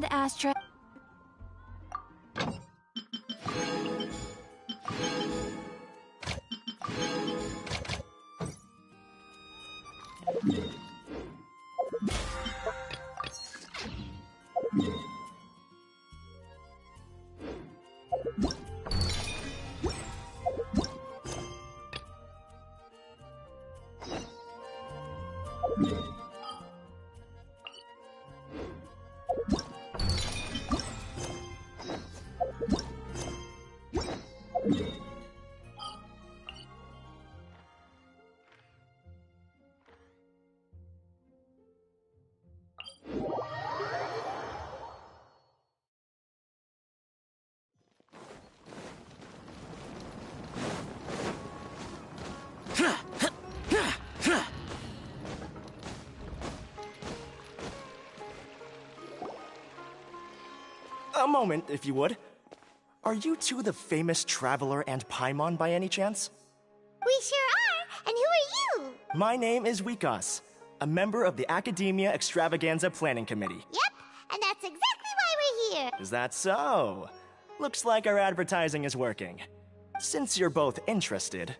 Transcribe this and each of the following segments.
Ad Astra. A moment, if you would. Are you two the famous Traveler and Paimon by any chance? We sure are! And who are you? My name is Wikas, a member of the Academia Extravaganza Planning Committee. Yep, and that's exactly why we're here. Is that so? Looks like our advertising is working. Since you're both interested,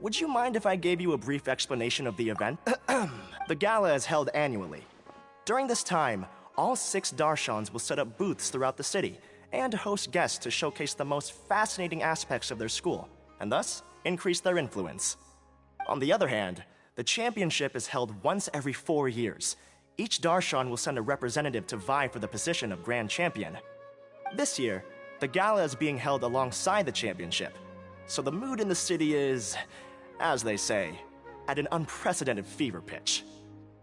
would you mind if I gave you a brief explanation of the event? The gala is held annually. During this time, all 6 Darshans will set up booths throughout the city and host guests to showcase the most fascinating aspects of their school, and thus increase their influence. On the other hand, the championship is held once every 4 years. Each Darshan will send a representative to vie for the position of Grand Champion. This year, the gala is being held alongside the championship, so the mood in the city is, as they say, at an unprecedented fever pitch.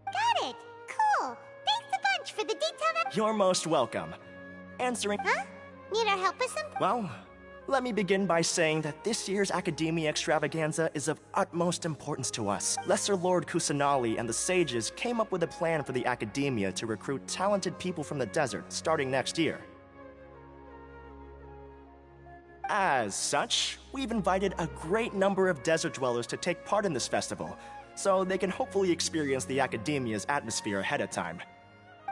Got it! Cool! Thanks a bunch for the detailed... You're most welcome. Answering... Huh? Need our help with something? Well, let me begin by saying that this year's Academia Extravaganza is of utmost importance to us. Lesser Lord Kusanali and the sages came up with a plan for the Academia to recruit talented people from the desert starting next year. As such, we've invited a great number of desert dwellers to take part in this festival, so they can hopefully experience the Academia's atmosphere ahead of time.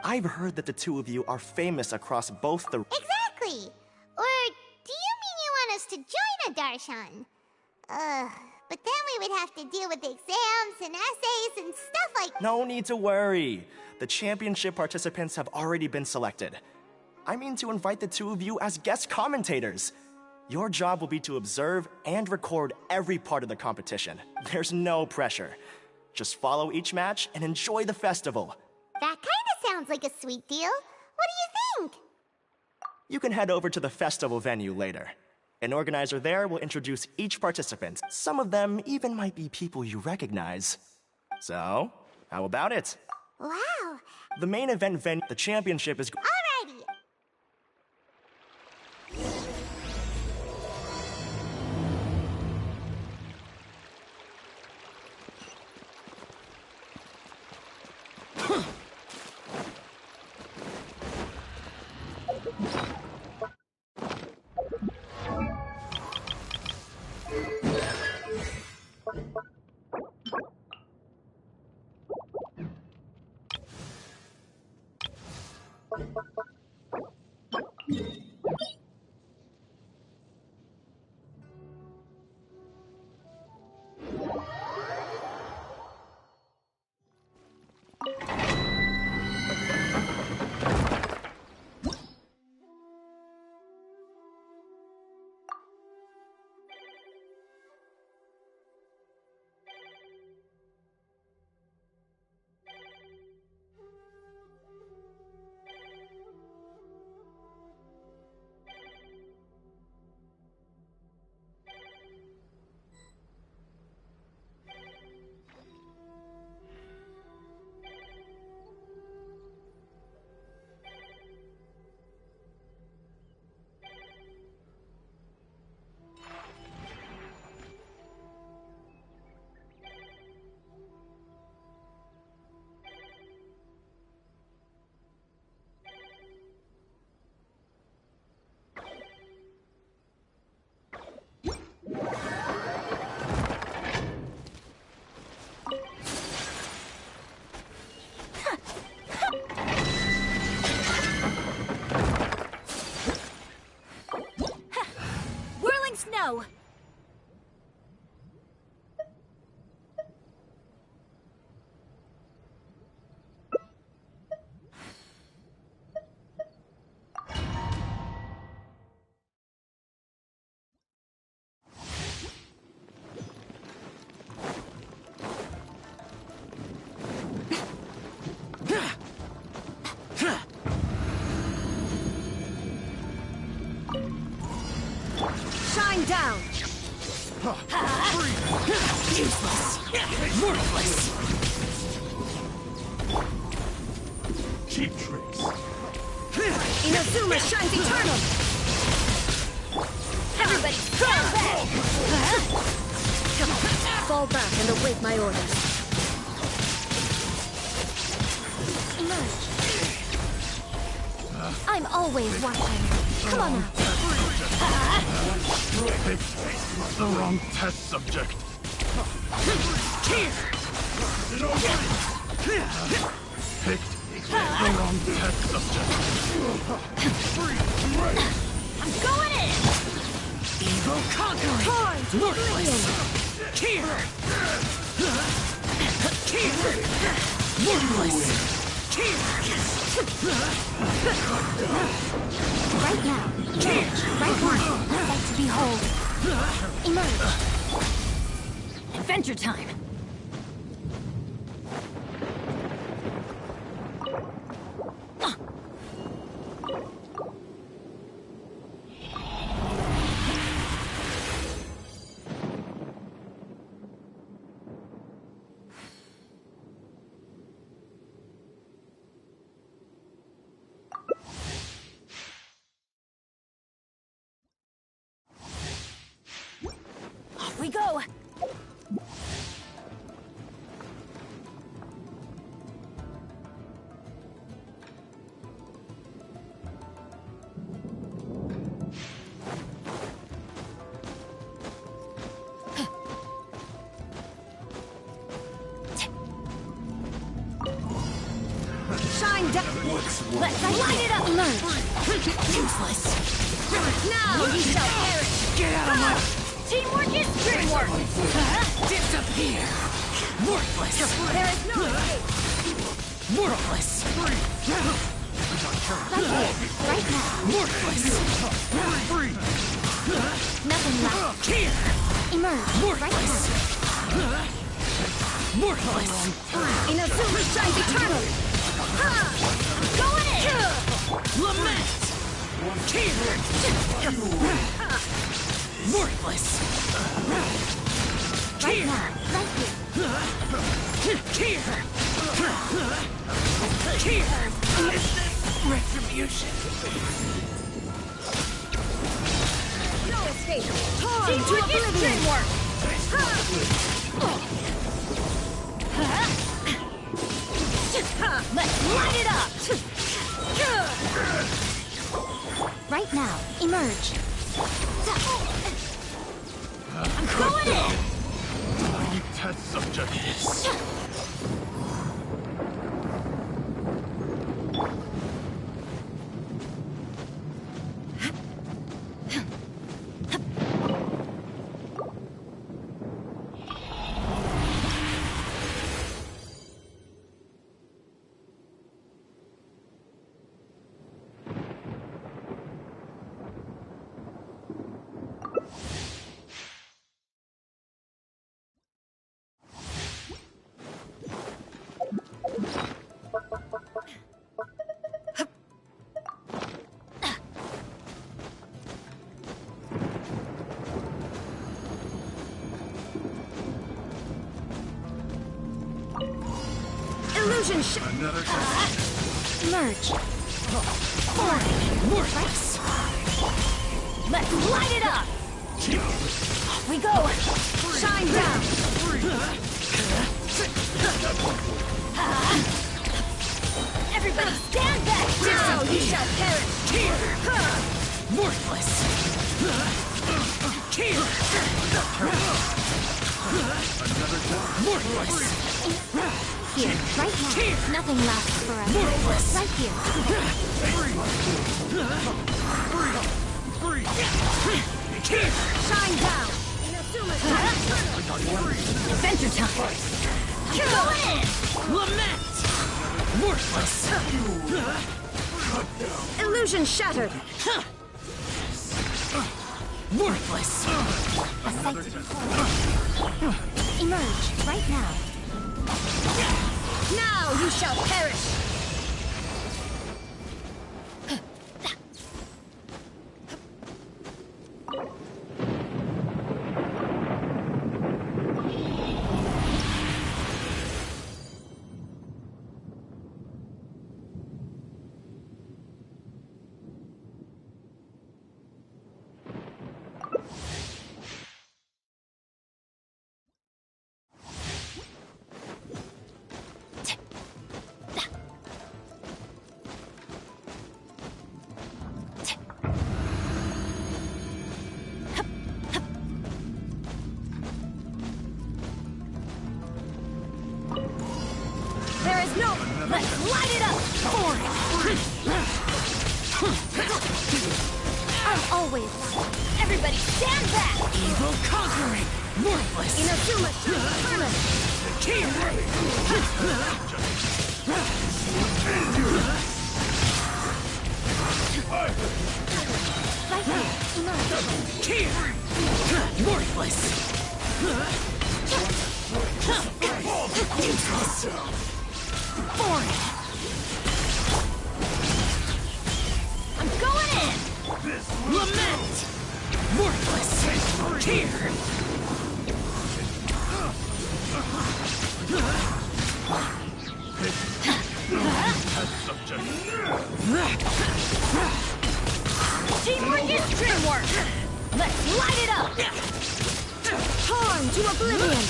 I've heard that the two of you are famous across both the... Exactly! Or do you mean you want us to join a Darshan? But then we would have to deal with exams and essays and stuff like... No need to worry. The championship participants have already been selected. I mean to invite the two of you as guest commentators. Your job will be to observe and record every part of the competition. There's no pressure. Just follow each match and enjoy the festival. That kinda sounds like a sweet deal. What do you think? You can head over to the festival venue later. An organizer there will introduce each participant. Some of them even might be people you recognize. So, how about it? Wow. The main event venue, the championship is... Alrighty. go! Shine down! Useless! Worthless! Cheap tricks. Inazuma shines eternal! Everybody, stand back! Come on, fall back and await my orders. Emerge. I'm always watching. Come on now. Picked the wrong test subject. Picked the wrong test subject. I'm going in! Evil conquering! Towards worthless! Here! Worthless! Right now. Right now. Like to behold. Emerge. Adventure time. Off we go! Shine down! Let's light it up! Emerge! Useless! Now you shall perish! Get out of my... Teamwork is dreamwork! Disappear! Worthless! There is no escape! Worthless! Right now! Worthless! Nothing left! Here! Emerge! Worthless! Worthless! Inazuma shines eternal! Going in! Lament! Worthless! Right now, right here! Retribution! No escape! Teamwork is teamwork! Let's light it up! Right now, emerge! I'm going in! Wrong test subject. Illusion Another Merge. Worthless. Let's light it up. Off we go. Shine down. Everybody stand back. Now you shall perish. Worthless. Worthless. Here, right now. Nothing lasts forever. Worthless. Right here. Shine down! Adventure time! Going in! Lament! Worthless! Illusion shattered! Worthless! A sight to behold. Emerge right now. Now you shall perish! There is no... Let's light it up! I'm always right. Everybody stand back! Evil conquering! Worthless! Inazuma Permanent! Right here. Emerge. Worthless! Useless! Foreign! I'm going in! Lament! Worthless! Here! Teamwork is dreamwork! Let's light it up! Torn to oblivion!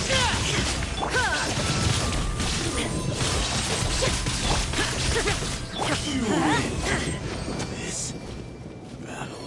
This battle.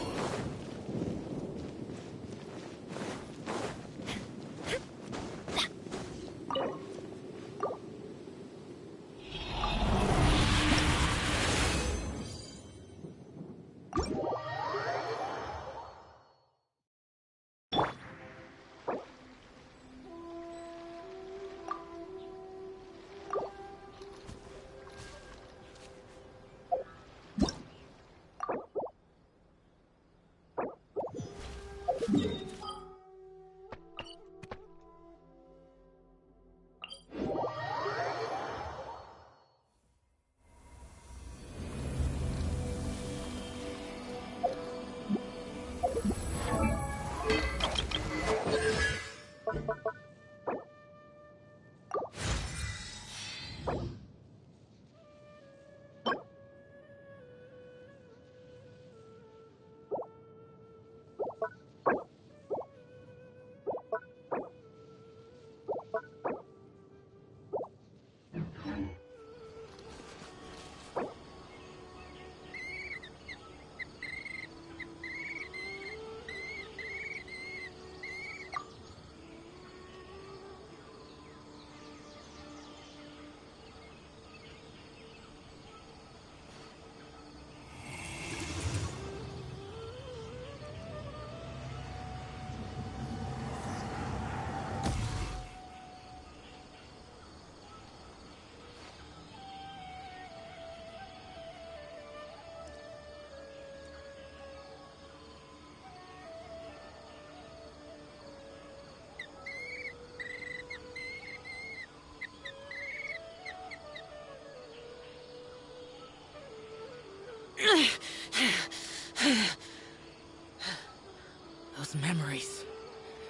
Those memories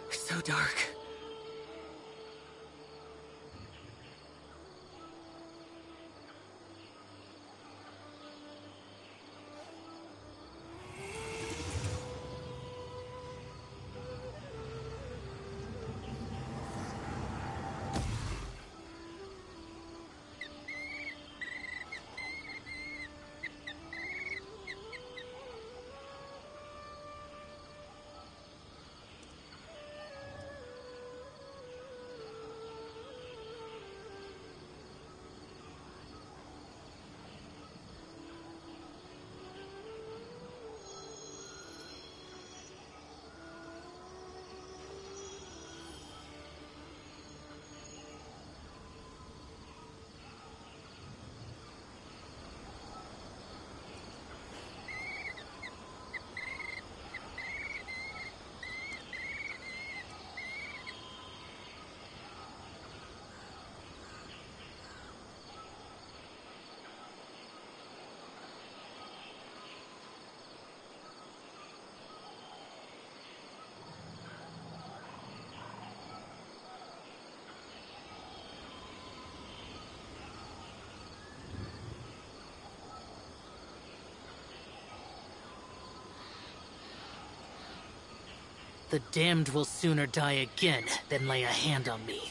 are so dark. The damned will sooner die again than lay a hand on me.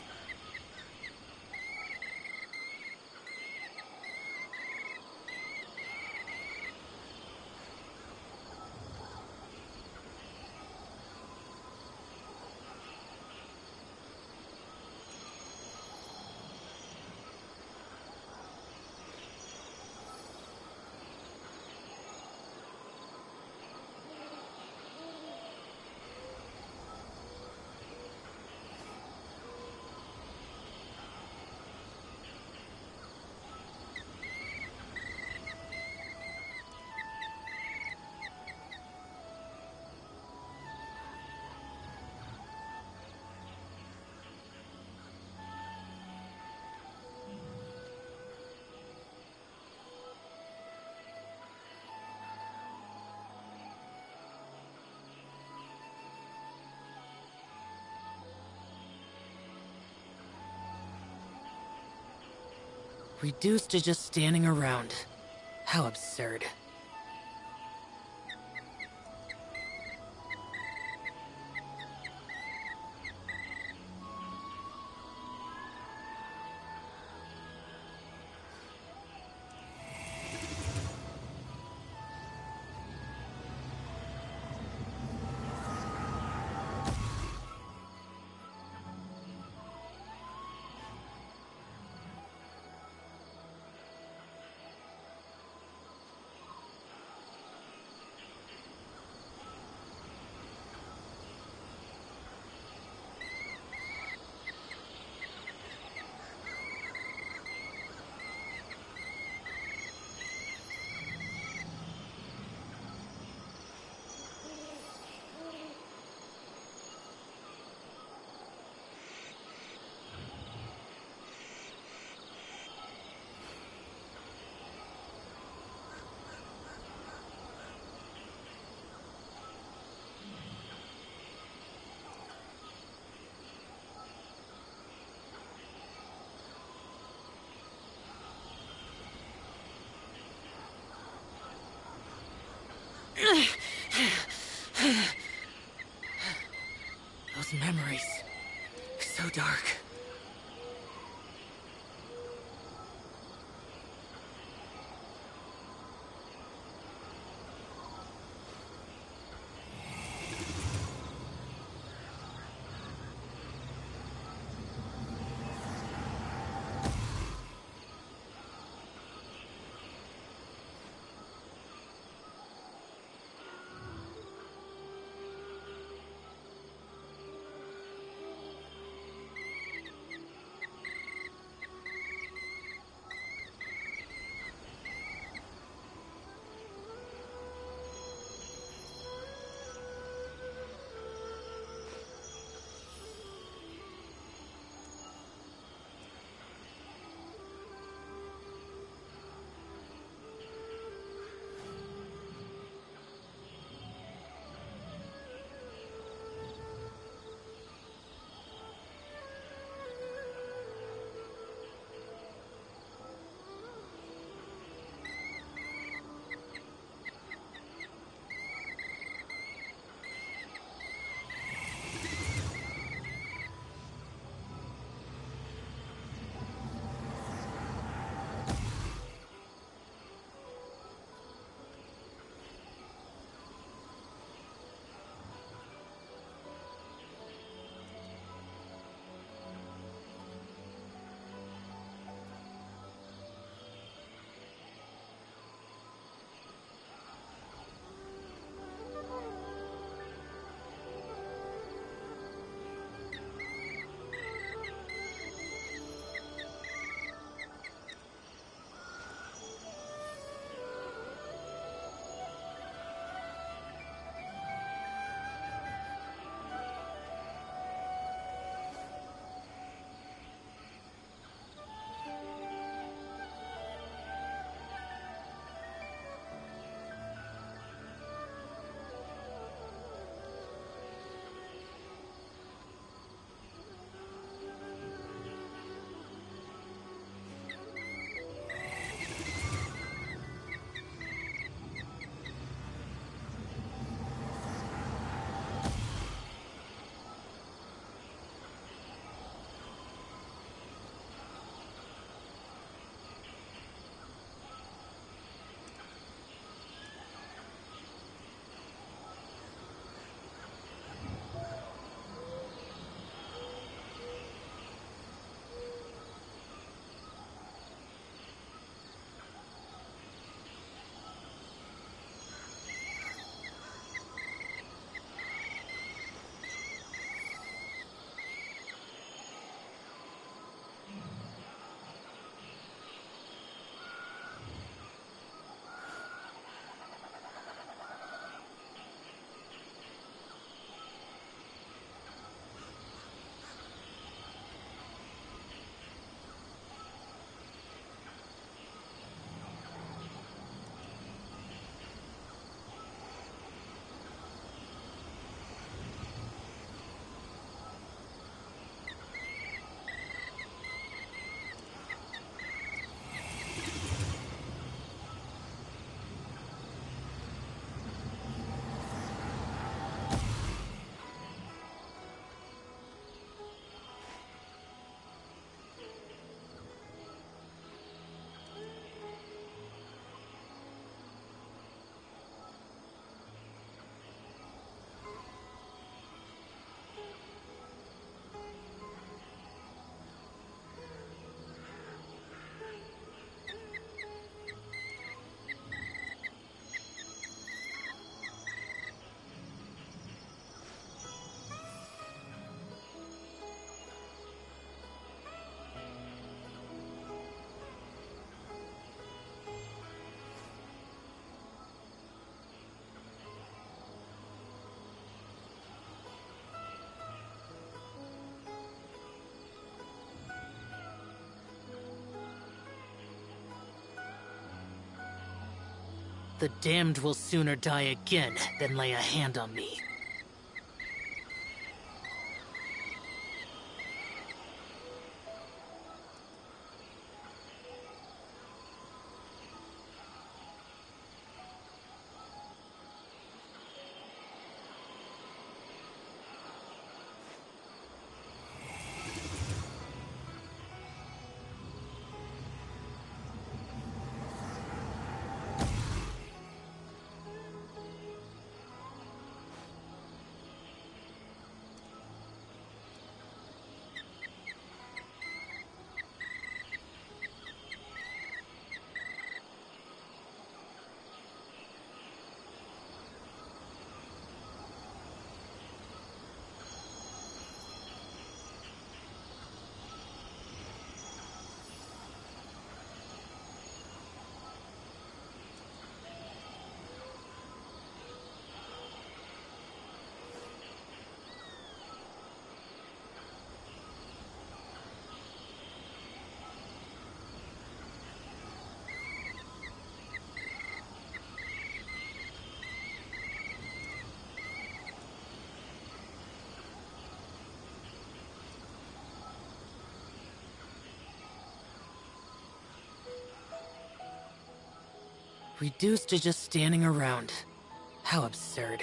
Reduced to just standing around. How absurd. Those memories. So dark. The damned will sooner die again than lay a hand on me. Reduced to just standing around. How absurd.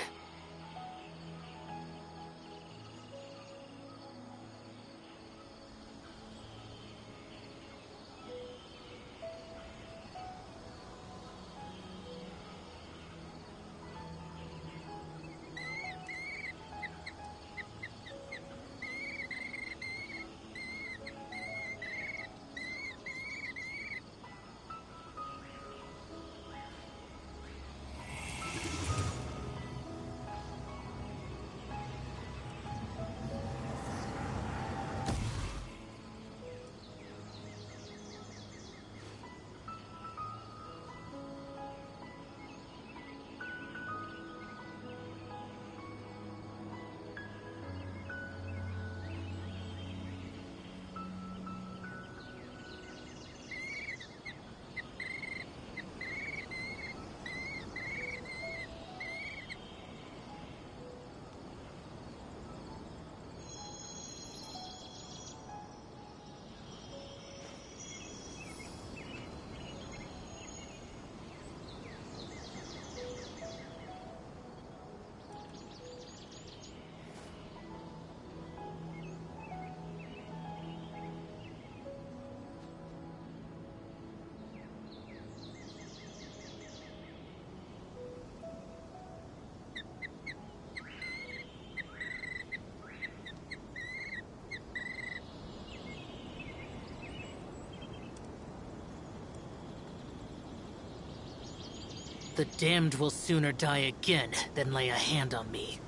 The damned will sooner die again than lay a hand on me.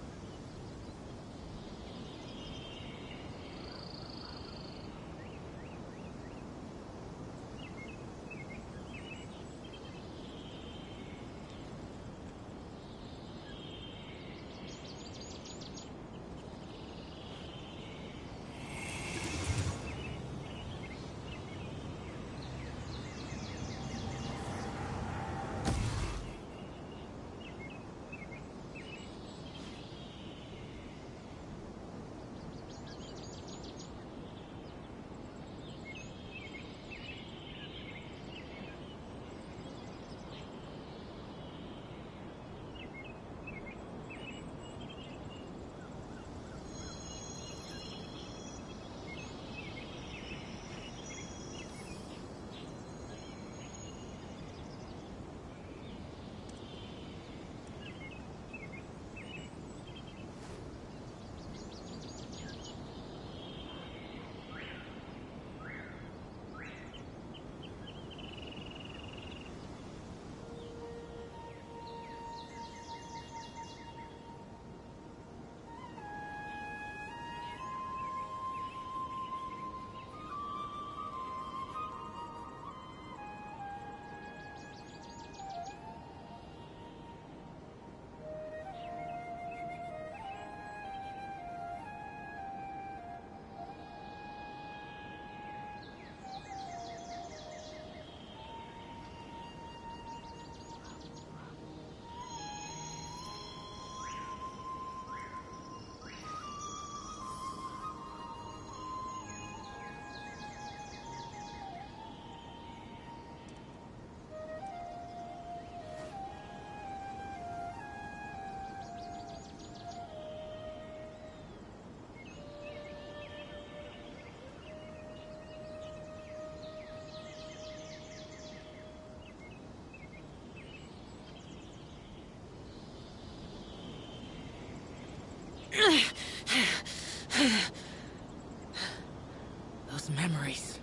Those memories.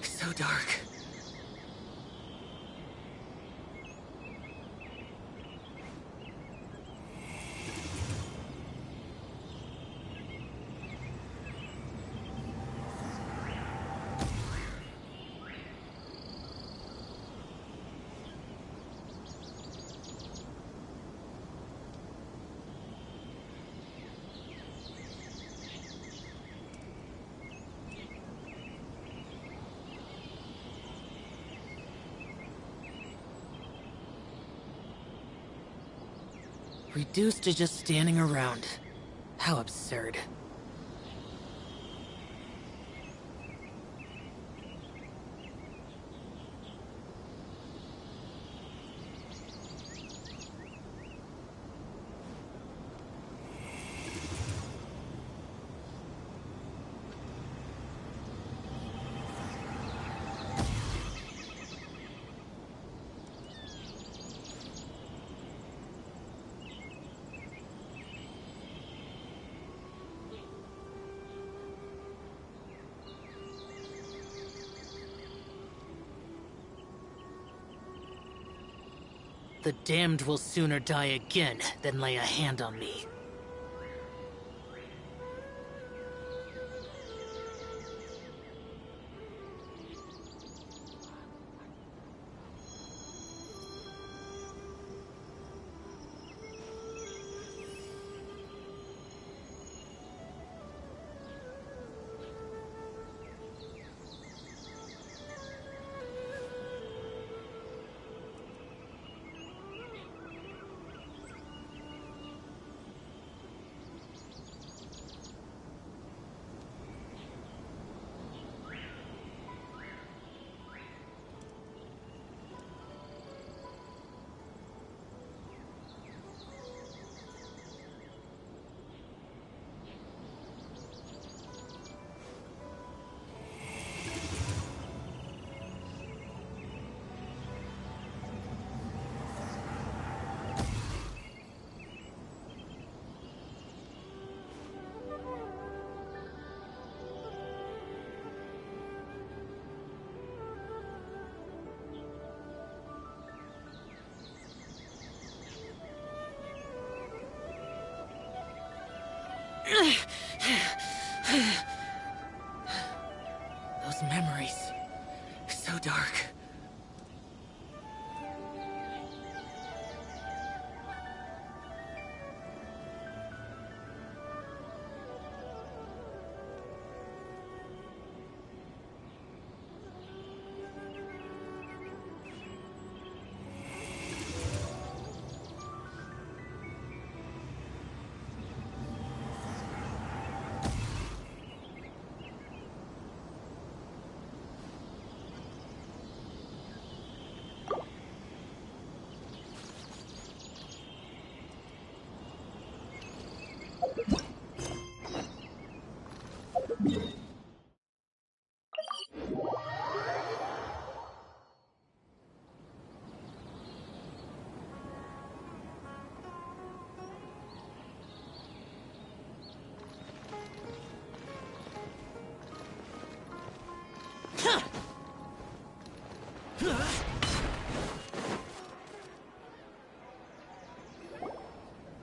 So dark. Reduced to just standing around. How absurd. The damned will sooner die again than lay a hand on me. Those memories. So dark.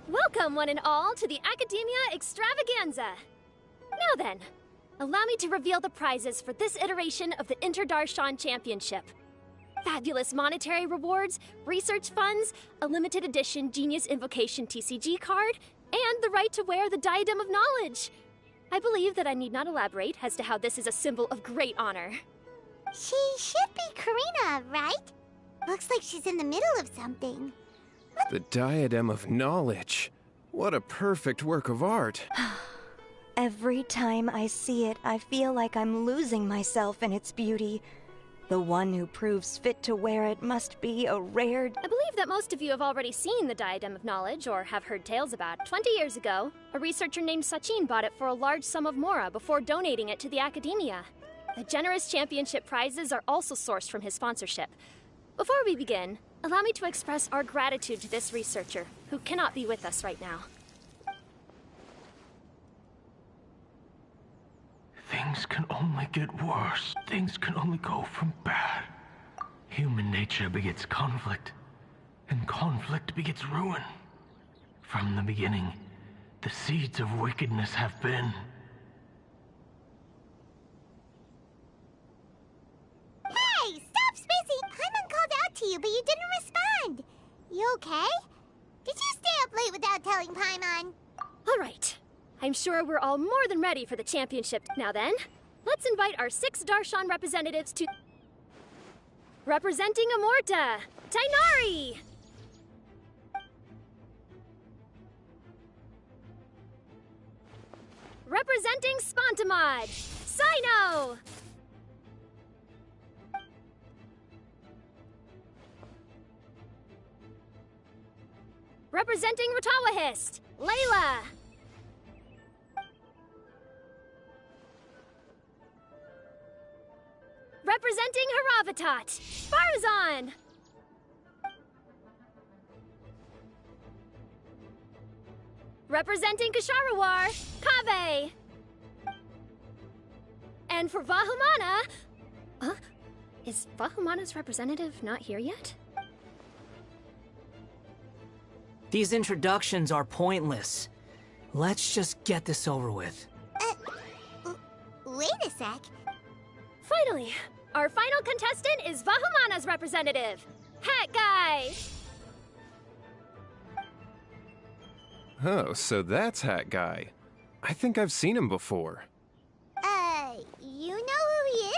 Welcome, one and all, to the Academia Extravaganza! Now then, allow me to reveal the prizes for this iteration of the Inter-Darshan Championship. Fabulous monetary rewards, research funds, a limited edition Genius Invocation TCG card, and the right to wear the Diadem of Knowledge. I believe that I need not elaborate as to how this is a symbol of great honor. She should be Karina, right? Looks like she's in the middle of something. The Diadem of Knowledge. What a perfect work of art. Every time I see it, I feel like I'm losing myself in its beauty. The one who proves fit to wear it must be a rare... I believe that most of you have already seen the Diadem of Knowledge, or have heard tales about it. 20 years ago, a researcher named Sachin bought it for a large sum of mora before donating it to the Academia. The generous championship prizes are also sourced from his sponsorship. Before we begin, allow me to express our gratitude to this researcher, who cannot be with us right now. Things can only get worse. Things can only go from bad. Human nature begets conflict, and conflict begets ruin. From the beginning, the seeds of wickedness have been. Hey, stop, Spacey! Paimon called out to you, but you didn't respond. You okay? Did you stay up late without telling Paimon? All right. I'm sure we're all more than ready for the championship. Now then, let's invite our 6 Darshan representatives to... Representing Amorta, Tainari! Representing Spontamod, Sino! Representing Ratawahist, Layla! Representing Haravatat, Farazan! Representing Kasharawar, Kaveh! And for Vahumana... Is Vahumana's representative not here yet? These introductions are pointless. Let's just get this over with. Wait a sec. Finally, our final contestant is Vahumana's representative, Hat Guy! Oh, so that's Hat Guy. I think I've seen him before. You know who he is?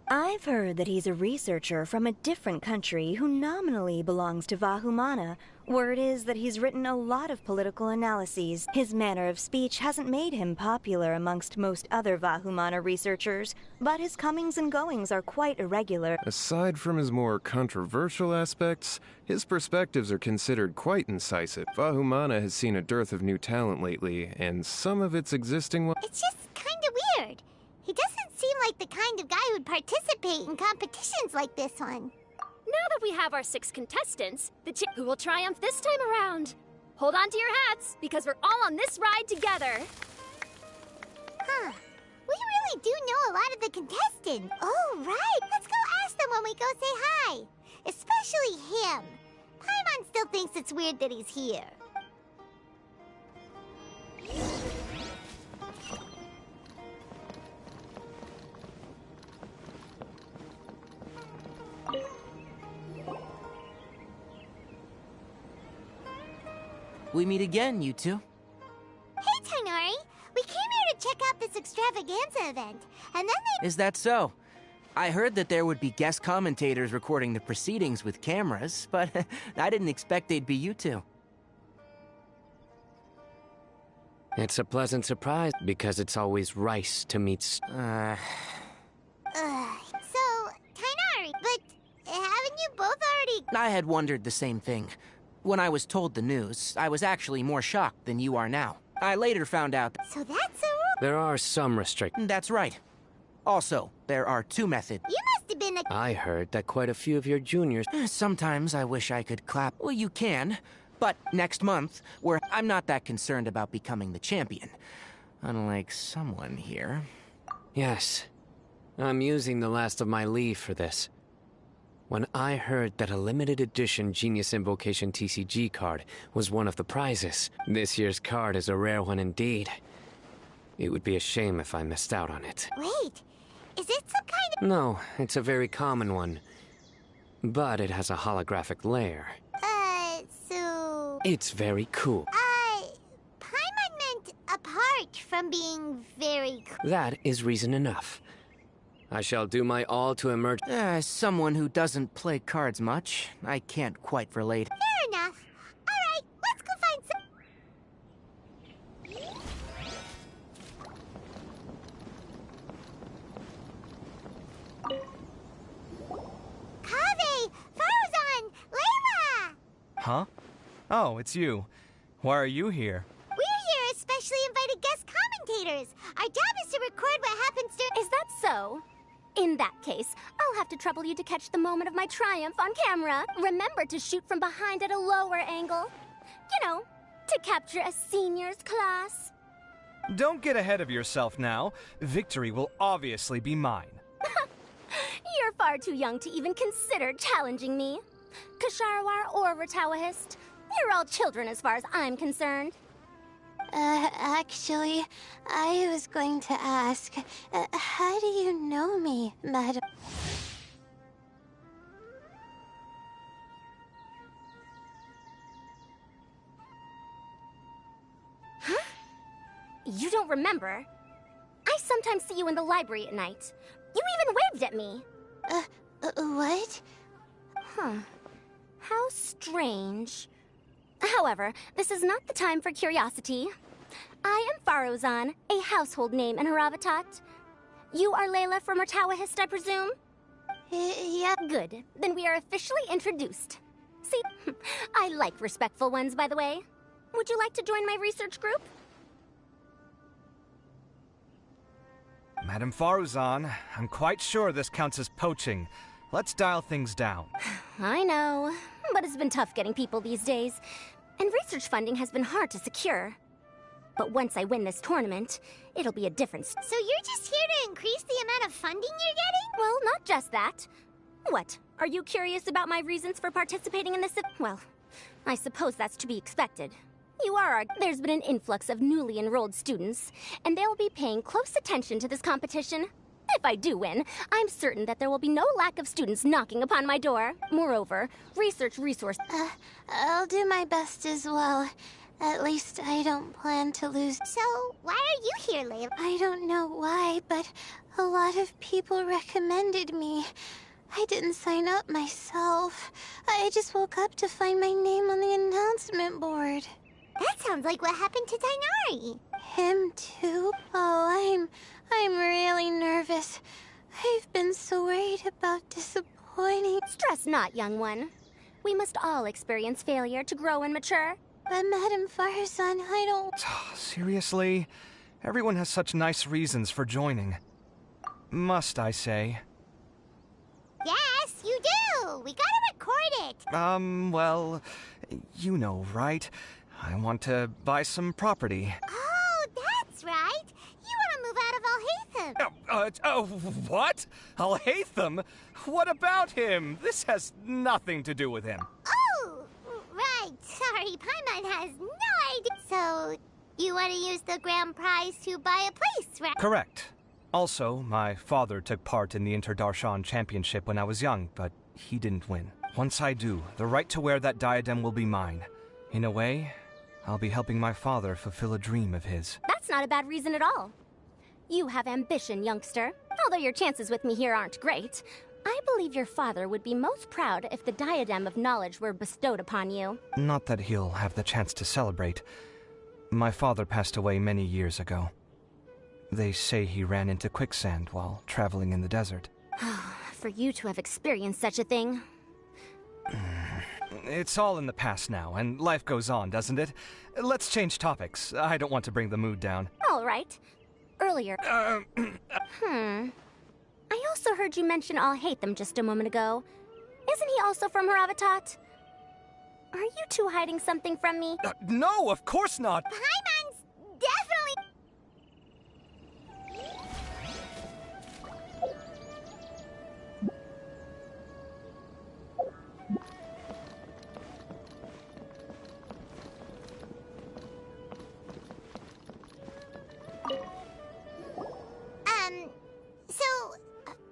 I've heard that he's a researcher from a different country who nominally belongs to Vahumana. Word is that he's written a lot of political analyses. His manner of speech hasn't made him popular amongst most other Vahumana researchers, but his comings and goings are quite irregular. Aside from his more controversial aspects, his perspectives are considered quite incisive. Vahumana has seen a dearth of new talent lately, and some of its existing ones... It's just kinda weird. He doesn't seem like the kind of guy who'd participate in competitions like this one. Now that we have our 6 contestants, who will triumph this time around? Hold on to your hats, because we're all on this ride together. Huh. We really do know a lot of the contestants. Oh, right. Let's go ask them when we go say hi. Especially him. Paimon still thinks it's weird that he's here. We meet again, you two. Hey, Tainari. We came here to check out this extravaganza event, and then they... Is that so? I heard that there would be guest commentators recording the proceedings with cameras, but I didn't expect they'd be you two. It's a pleasant surprise, because it's always Rice to meet So, Tainari, but haven't you both already... I had wondered the same thing. When I was told the news, I was actually more shocked than you are now. I later found out that... So that's a rule? There are some restrictions. That's right. Also, there are 2 methods. You must have been a... I heard that quite a few of your juniors... Sometimes I wish I could clap. Well, you can. But next month, I'm not that concerned about becoming the champion. Unlike someone here. Yes. I'm using the last of my leave for this. When I heard that a limited edition Genius Invocation TCG card was one of the prizes, this year's card is a rare one indeed. It would be a shame if I missed out on it. Wait, is it some kind of... No, it's a very common one. But it has a holographic layer. So... It's very cool. Paimon meant apart from being very cool. That is reason enough. I shall do my all to emerge... As someone who doesn't play cards much, I can't quite relate. Fair enough. Alright, let's go find some... Kaveh! Farazan! Layla! Huh? Oh, it's you. Why are you here? We're here as specially invited guest commentators. Our job is to record what happens during... Is that so? In that case, I'll have to trouble you to catch the moment of my triumph on camera. Remember to shoot from behind at a lower angle. You know, to capture a senior's class. Don't get ahead of yourself now. Victory will obviously be mine. You're far too young to even consider challenging me. Kasharawar or Ratawahist, you're all children as far as I'm concerned. Actually, I was going to ask, how do you know me, madam? Huh? You don't remember? I sometimes see you in the library at night. You even waved at me. What? Huh. How strange. However, this is not the time for curiosity. I am Farozan, a household name in Haravatat. You are Layla from Ratawahist, I presume? Yeah. Good. Then we are officially introduced. See, I like respectful ones, by the way. Would you like to join my research group? Madam Faruzan, I'm quite sure this counts as poaching. Let's dial things down. I know, but it's been tough getting people these days. And research funding has been hard to secure. But once I win this tournament, it'll be a difference. So you're just here to increase the amount of funding you're getting? Well, not just that. What? Are you curious about my reasons for participating in this? Well, I suppose that's to be expected. There's been an influx of newly enrolled students, and they'll be paying close attention to this competition. If I do win, I'm certain that there will be no lack of students knocking upon my door. Moreover, resource... I'll do my best as well. At least I don't plan to lose. So, why are you here, Layla? I don't know why, but a lot of people recommended me. I didn't sign up myself. I just woke up to find my name on the announcement board. That sounds like what happened to Dainari. Him too? Oh, I'm really nervous. I've been so worried about disappointing. Stress not, young one. We must all experience failure to grow and mature. But Madam Faruzan, I don't... Seriously? Everyone has such nice reasons for joining. Must I say? Yes, you do! We gotta record it! Well, you know, right? I want to buy some property. Oh, that's right! You want to move out of Alhaitham! What? Alhaitham? What about him? This has nothing to do with him. Oh, right. Sorry, Paimon has no idea. So, you want to use the grand prize to buy a place, right? Correct. Also, my father took part in the Inter-Darshan Championship when I was young, but he didn't win. Once I do, the right to wear that diadem will be mine. In a way, I'll be helping my father fulfill a dream of his. That's not a bad reason at all. You have ambition, youngster. Although your chances with me here aren't great, I believe your father would be most proud if the diadem of knowledge were bestowed upon you. Not that he'll have the chance to celebrate. My father passed away many years ago. They say he ran into quicksand while traveling in the desert. For you to have experienced such a thing. It's all in the past now, and life goes on, doesn't it? Let's change topics. I don't want to bring the mood down. All right. Earlier... I also heard you mention Alhaitham just a moment ago. Isn't he also from Haravatat? Are you two hiding something from me? No, of course not! Paimon's definitely...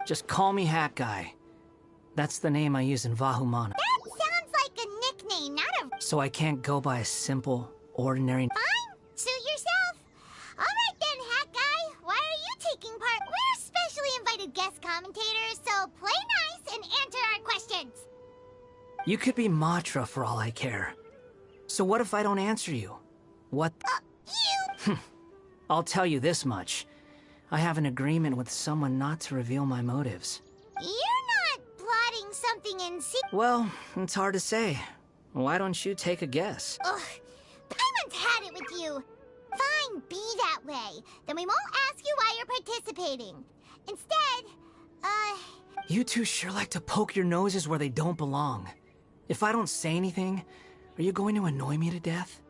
Just call me Hat Guy. That's the name I use in Vahumana. That sounds like a nickname, not a... So I can't go by a simple, ordinary... Fine, suit yourself. All right then, Hat Guy. Why are you taking part? We're specially invited guest commentators, so play nice and answer our questions. You could be Matra for all I care. So what if I don't answer you? What... You... I'll tell you this much. I have an agreement with someone not to reveal my motives. You're not plotting something in secret. Well, it's hard to say. Why don't you take a guess? Ugh, Paimon's had it with you. Fine, be that way. Then we won't ask you why you're participating. Instead, You two sure like to poke your noses where they don't belong. If I don't say anything, are you going to annoy me to death?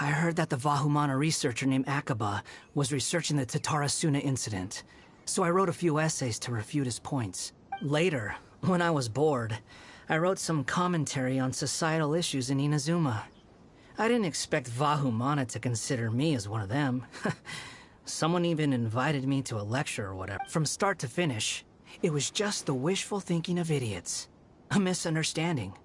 I heard that the Vahumana researcher named Akaba was researching the Tatarasuna incident, so I wrote a few essays to refute his points. Later, when I was bored, I wrote some commentary on societal issues in Inazuma. I didn't expect Vahumana to consider me as one of them. Someone even invited me to a lecture or whatever. From start to finish, it was just the wishful thinking of idiots. A misunderstanding.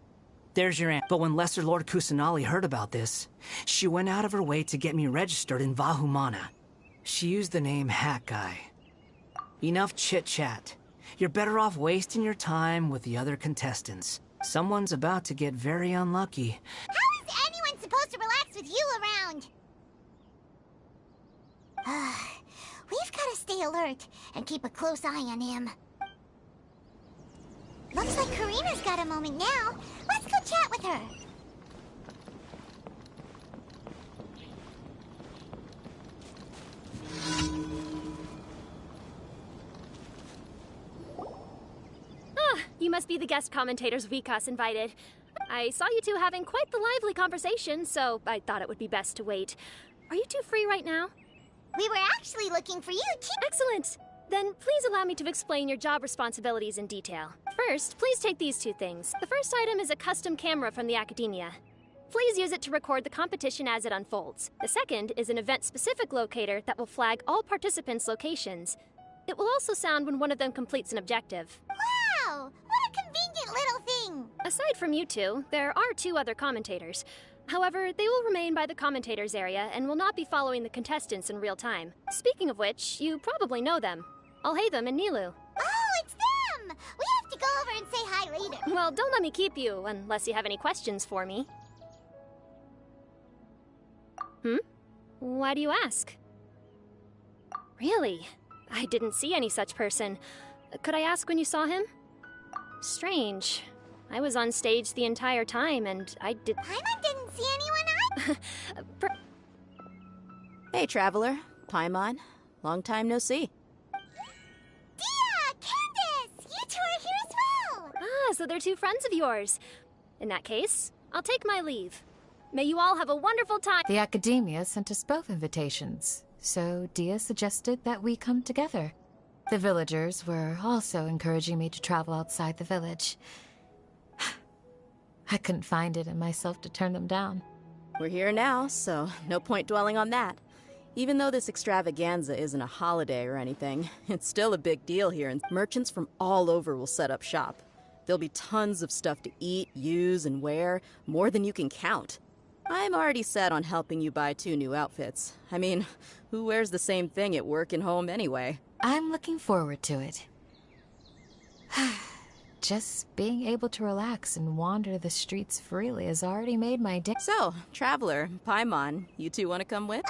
There's your aunt. But when Lesser Lord Kusanali heard about this, she went out of her way to get me registered in Vahumana. She used the name Hat Guy. Enough chit-chat. You're better off wasting your time with the other contestants. Someone's about to get very unlucky. How is anyone supposed to relax with you around? We've got to stay alert and keep a close eye on him. Looks like Karina's got a moment now. Let's go chat with her. You must be the guest commentators Vikas invited. I saw you two having quite the lively conversation, so I thought it would be best to wait. Are you two free right now? We were actually looking for you, too. Excellent! Then please allow me to explain your job responsibilities in detail. First, please take these two things. The first item is a custom camera from the Academia. Please use it to record the competition as it unfolds. The second is an event-specific locator that will flag all participants' locations. It will also sound when one of them completes an objective. Wow! What a convenient little thing! Aside from you two, there are two other commentators. However, they will remain by the commentators area and will not be following the contestants in real time. Speaking of which, you probably know them. Alhaitham and Nilu. Oh, it's them! We have to go over and say hi later. Well, don't let me keep you, unless you have any questions for me. Why do you ask? Really? I didn't see any such person. Could I ask when you saw him? Strange. I was on stage the entire time, and I did... Paimon didn't see anyone either. Hey, Traveler. Paimon. Long time no see. Dia! Candace! You two are here as well! Ah, so they're two friends of yours. In that case, I'll take my leave. May you all have a wonderful time. The Academia sent us both invitations, so Dia suggested that we come together. The villagers were also encouraging me to travel outside the village. I couldn't find it in myself to turn them down. We're here now, so no point dwelling on that. Even though this extravaganza isn't a holiday or anything, it's still a big deal here, and merchants from all over will set up shop. There'll be tons of stuff to eat, use, and wear, more than you can count. I'm already set on helping you buy 2 new outfits. I mean, who wears the same thing at work and home anyway? I'm looking forward to it. Just being able to relax and wander the streets freely has already made my day. So, Traveler, Paimon, you two want to come with?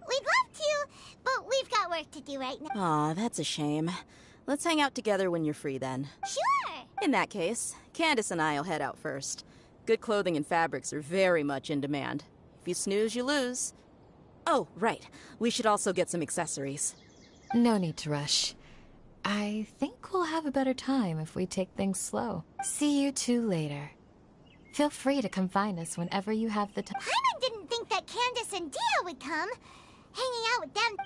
We'd love to, but we've got work to do right now. Aw, that's a shame. Let's hang out together when you're free then. Sure! In that case, Candace and I'll head out first. Good clothing and fabrics are very much in demand. If you snooze, you lose. Oh, right. We should also get some accessories. No need to rush. I think we'll have a better time if we take things slow. See you two later. Feel free to come find us whenever you have the time. Paimon didn't think that Candace and Dia would come. Hanging out with them.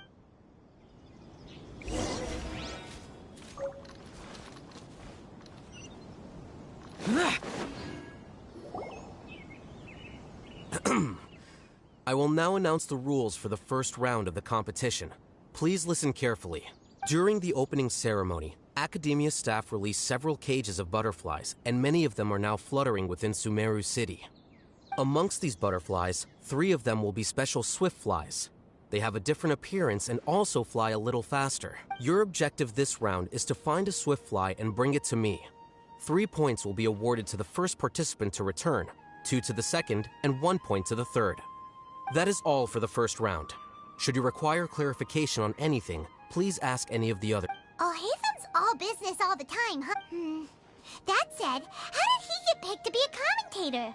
I will now announce the rules for the first round of the competition. Please listen carefully. During the opening ceremony, Academia staff released several cages of butterflies, and many of them are now fluttering within Sumeru City. Amongst these butterflies, 3 of them will be special swift flies. They have a different appearance and also fly a little faster. Your objective this round is to find a swift fly and bring it to me. 3 points will be awarded to the first participant to return, 2 to the second, and 1 point to the third. That is all for the first round. Should you require clarification on anything, please ask any of the others. Oh, Haytham's all business all the time, huh? That said, how did he get picked to be a commentator?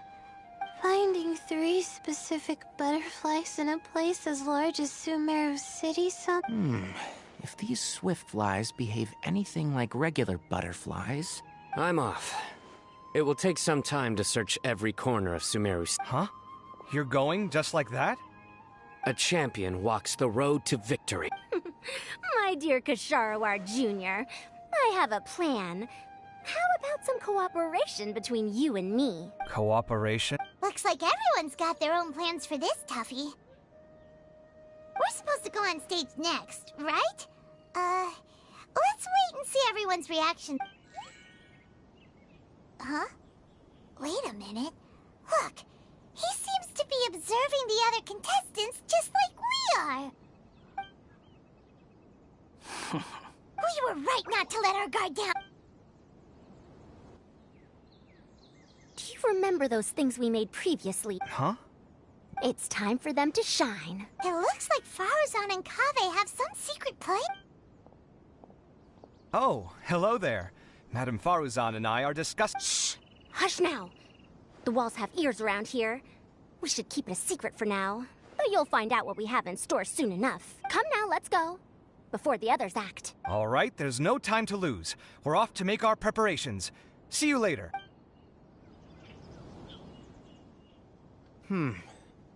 Finding 3 specific butterflies in a place as large as Sumeru City, If these swift flies behave anything like regular butterflies... I'm off. It will take some time to search every corner of Sumeru. Huh? You're going just like that? A champion walks the road to victory. My dear Kasharawar Jr., I have a plan. How about some cooperation between you and me? Cooperation? Looks like everyone's got their own plans for this, Tuffy. We're supposed to go on stage next, right? Let's wait and see everyone's reaction. Huh? Wait a minute. Look, he seems to be observing the other contestants just like we are. We were right not to let our guard down. Do you remember those things we made previously? Huh? It's time for them to shine. It looks like Faruzan and Kaveh have some secret plan. Oh, hello there. Madame Faruzan and I are discussing— Shh! Hush now! The walls have ears around here. We should keep it a secret for now. But you'll find out what we have in store soon enough. Come now, let's go. Before the others act. All right, there's no time to lose. We're off to make our preparations. See you later.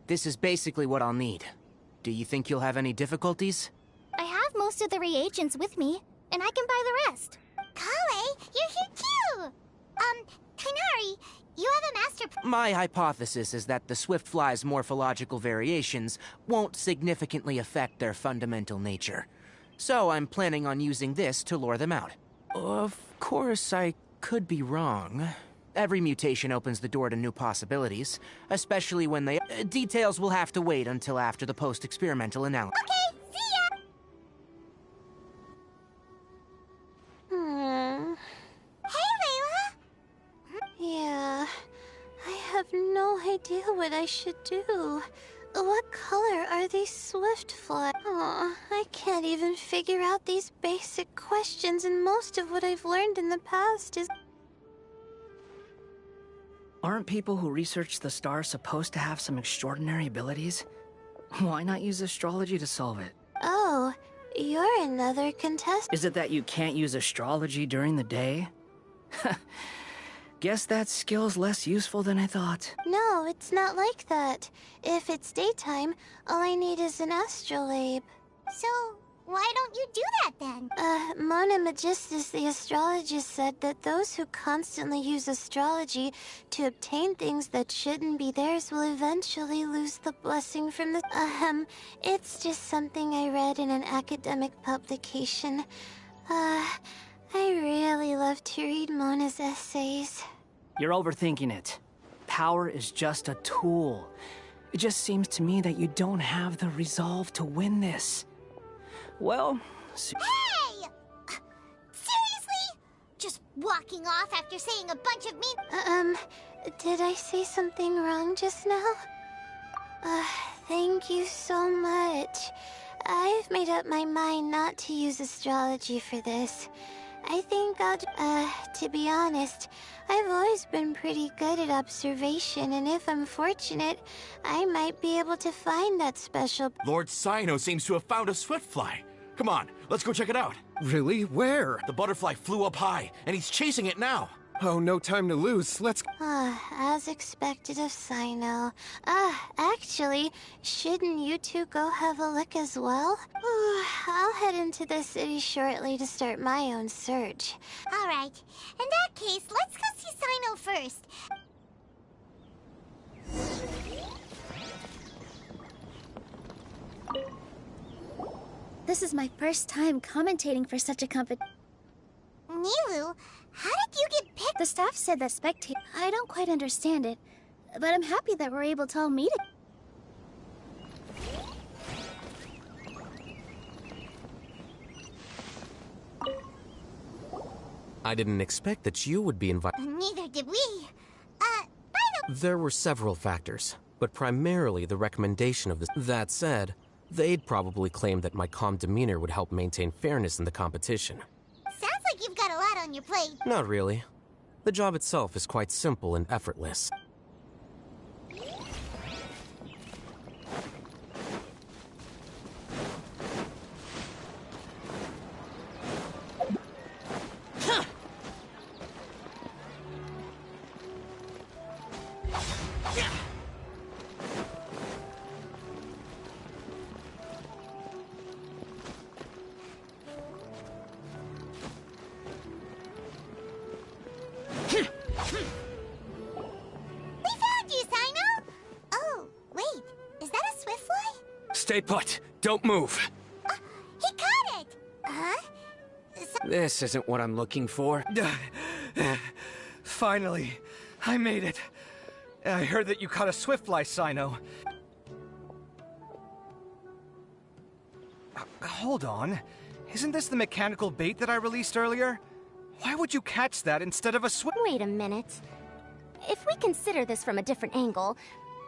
This is basically what I'll need. Do you think you'll have any difficulties? I have most of the reagents with me, and I can buy the rest. Kale, you're here too! Kainari, you have a master— My hypothesis is that the Swiftfly's morphological variations won't significantly affect their fundamental nature. So I'm planning on using this to lure them out. Of course, I could be wrong. Every mutation opens the door to new possibilities, especially when they— details will have to wait until after the post-experimental analysis. Okay, see ya! Hey, Layla! Yeah, I have no idea what I should do. What color are these Swiftfly? Oh, I can't even figure out these basic questions, and most of what I've learned in the past is— Aren't people who research the stars supposed to have some extraordinary abilities? Why not use astrology to solve it? Oh, you're another contestant. Is it that you can't use astrology during the day? Guess that skill's less useful than I thought. No, it's not like that. If it's daytime, all I need is an astrolabe. So, why don't you do that then? Mona Magistus, the astrologist, said that those who constantly use astrology to obtain things that shouldn't be theirs will eventually lose the blessing from the— it's just something I read in an academic publication. I really love to read Mona's essays. You're overthinking it. Power is just a tool. It just seems to me that you don't have the resolve to win this. Well, Hey! Seriously? Just walking off after saying a bunch of mean— Did I say something wrong just now? Thank you so much. I've made up my mind not to use astrology for this. I think I'll— to be honest, I've always been pretty good at observation, and if I'm fortunate, I might be able to find that special— Lord Cyno seems to have found a Swiftfly. Come on, let's go check it out. Really? Where? The butterfly flew up high, and he's chasing it now. Oh, no time to lose. Let's— as expected of Cyno. Actually, shouldn't you two go have a look as well? I'll head into the city shortly to start my own search. All right. In that case, let's go see Cyno first. This is my first time commentating for such a company. Nilu, how did you get picked? The staff said that spectate— I don't quite understand it, but I'm happy that we're able to all meet it. I didn't expect that you would be invited. Neither did we. There were several factors, but primarily the recommendation of this. That said, they'd probably claim that my calm demeanor would help maintain fairness in the competition. Sounds like you've got a lot on your plate. Not really. The job itself is quite simple and effortless. Stay put. Don't move. He caught it! Huh? This isn't what I'm looking for. Finally, I made it. I heard that you caught a swiftfly, Sino. Hold on. Isn't this the mechanical bait that I released earlier? Why would you catch that instead of a Wait a minute. If we consider this from a different angle,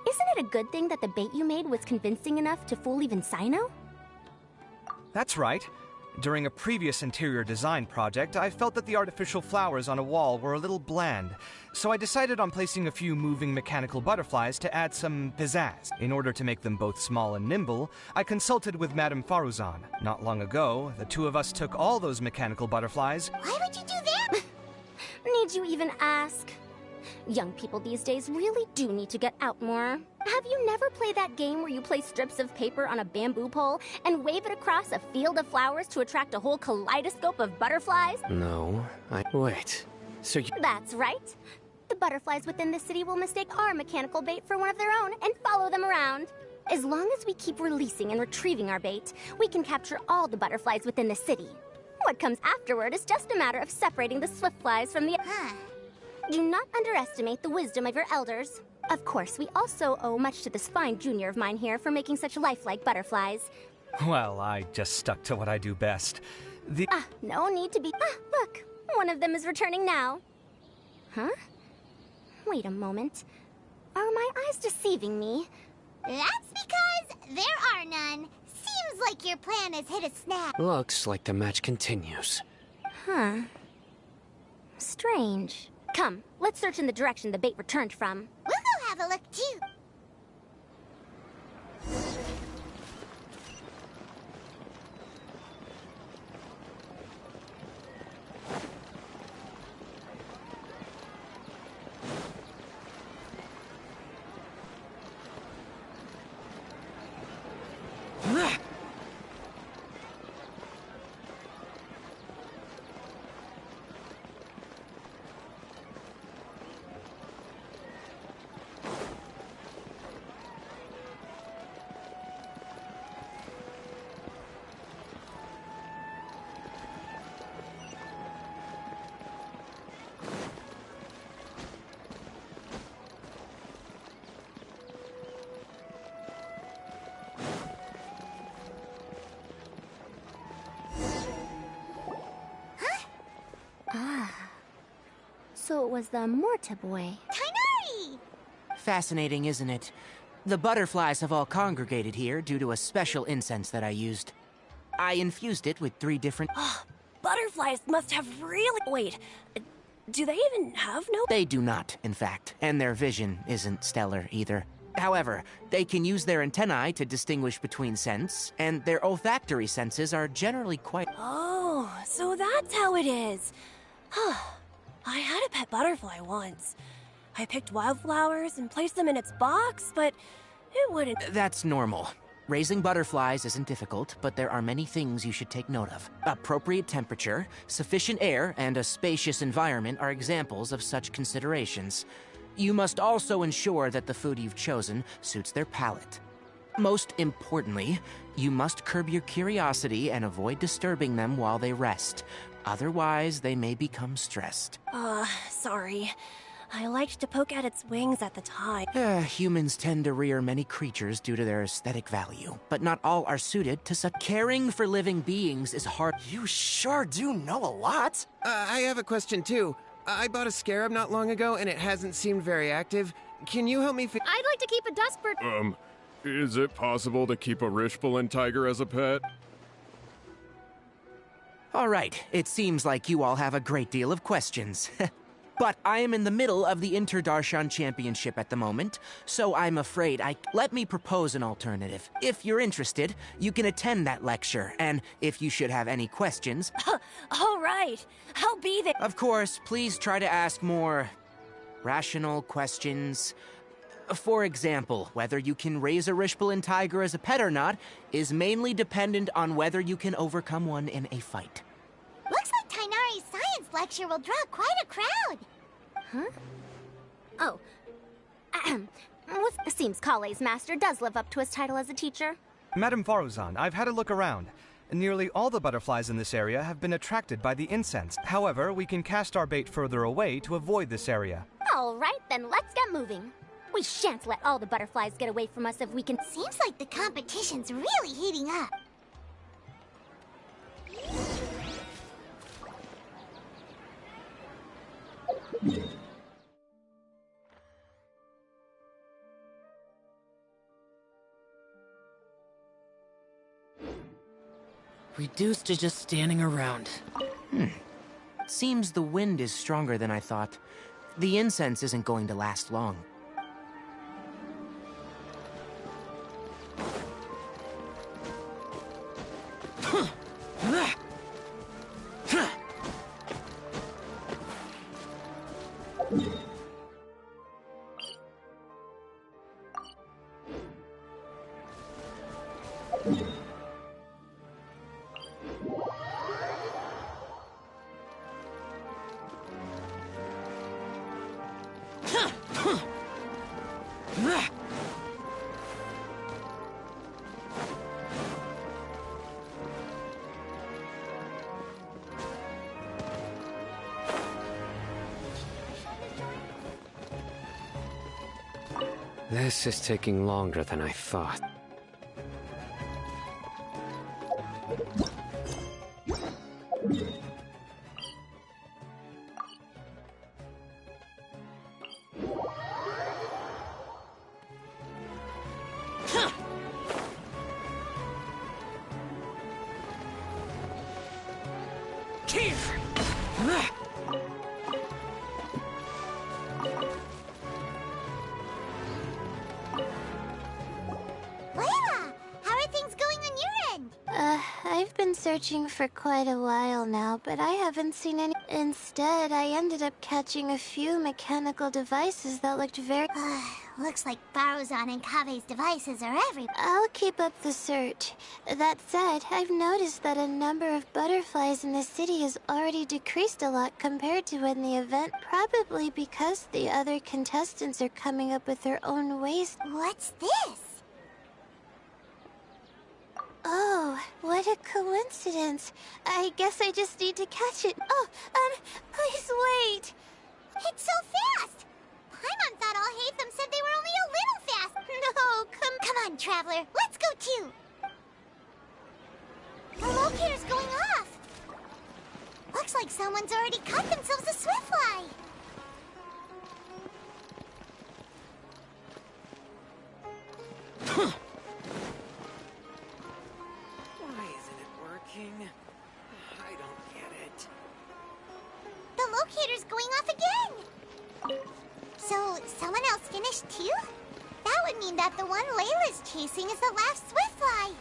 isn't it a good thing that the bait you made was convincing enough to fool even Sino? That's right. During a previous interior design project, I felt that the artificial flowers on a wall were a little bland, so I decided on placing a few moving mechanical butterflies to add some pizzazz. In order to make them both small and nimble, I consulted with Madame Faruzan. Not long ago, the two of us took all those mechanical butterflies. Why would you do that? Need you even ask? Young people these days really do need to get out more. Have you never played that game where you place strips of paper on a bamboo pole and wave it across a field of flowers to attract a whole kaleidoscope of butterflies? No, Wait, so you... That's right. The butterflies within the city will mistake our mechanical bait for one of their own and follow them around. As long as we keep releasing and retrieving our bait, we can capture all the butterflies within the city. What comes afterward is just a matter of separating the swiftflies from the... Do not underestimate the wisdom of your elders. Of course, we also owe much to this fine junior of mine here for making such lifelike butterflies. Well, I just stuck to what I do best. No need to be... look, one of them is returning now. Huh? Wait a moment. Are my eyes deceiving me? That's because there are none. Seems like your plan has hit a snag. Looks like the match continues. Huh. Strange. Come, let's search in the direction the bait returned from. We'll go have a look, too. So it was the Morta boy. Tainari! Fascinating, isn't it? The butterflies have all congregated here due to a special incense that I used. I infused it with 3 different... Butterflies must have really... Wait, do they even have no... They do not, in fact, and their vision isn't stellar either. However, they can use their antennae to distinguish between scents, and their olfactory senses are generally quite... Oh, so that's how it is. I had a pet butterfly once. I picked wildflowers and placed them in its box, but it wouldn't... That's normal. Raising butterflies isn't difficult, but there are many things you should take note of. Appropriate temperature, sufficient air, and a spacious environment are examples of such considerations. You must also ensure that the food you've chosen suits their palate. Most importantly, you must curb your curiosity and avoid disturbing them while they rest. Otherwise, they may become stressed. Sorry. I liked to poke at its wings at the time. Humans tend to rear many creatures due to their aesthetic value, but not all are suited to such... Caring for living beings is hard... You sure do know a lot. I have a question, too. I bought a scarab not long ago, and it hasn't seemed very active. Can you help me I'd like to keep a dustbird... Is it possible to keep a Rishbalin tiger as a pet? All right, it seems like you all have a great deal of questions. But I am in the middle of the Inter-Darshan Championship at the moment, so I'm afraid Let me propose an alternative. If you're interested, you can attend that lecture, and if you should have any questions... All right, I'll be there. Of course, please try to ask more... rational questions. For example, whether you can raise a Rishbalin tiger as a pet or not is mainly dependent on whether you can overcome one in a fight. Looks like Tainari's science lecture will draw quite a crowd. Huh? Oh. Seems Kale's master does live up to his title as a teacher. Madame Faruzan, I've had a look around. Nearly all the butterflies in this area have been attracted by the incense. However, we can cast our bait further away to avoid this area. All right, then let's get moving. We shan't let all the butterflies get away from us if we can. Seems like the competition's really heating up. Reduced to just standing around. Seems the wind is stronger than I thought. The incense isn't going to last long. This is taking longer than I thought. Searching for quite a while now, but I haven't seen any. Instead, I ended up catching a few mechanical devices that looked very... Looks like Faruzan and Kave's devices are everywhere. I'll keep up the search. That said, I've noticed that a number of butterflies in the city has already decreased a lot compared to when the event, probably because the other contestants are coming up with their own ways. What's this? Oh, what a coincidence. I guess I just need to catch it. Oh, please wait. It's so fast! Paimon thought all Hatham said they were only a little fast. No, come on, Traveler. Let's go too. The locator's going off. Looks like someone's already cut themselves a swiftfly. I don't get it. The locator's going off again! So, someone else finished too? That would mean that the one Layla's chasing is the last swiftfly.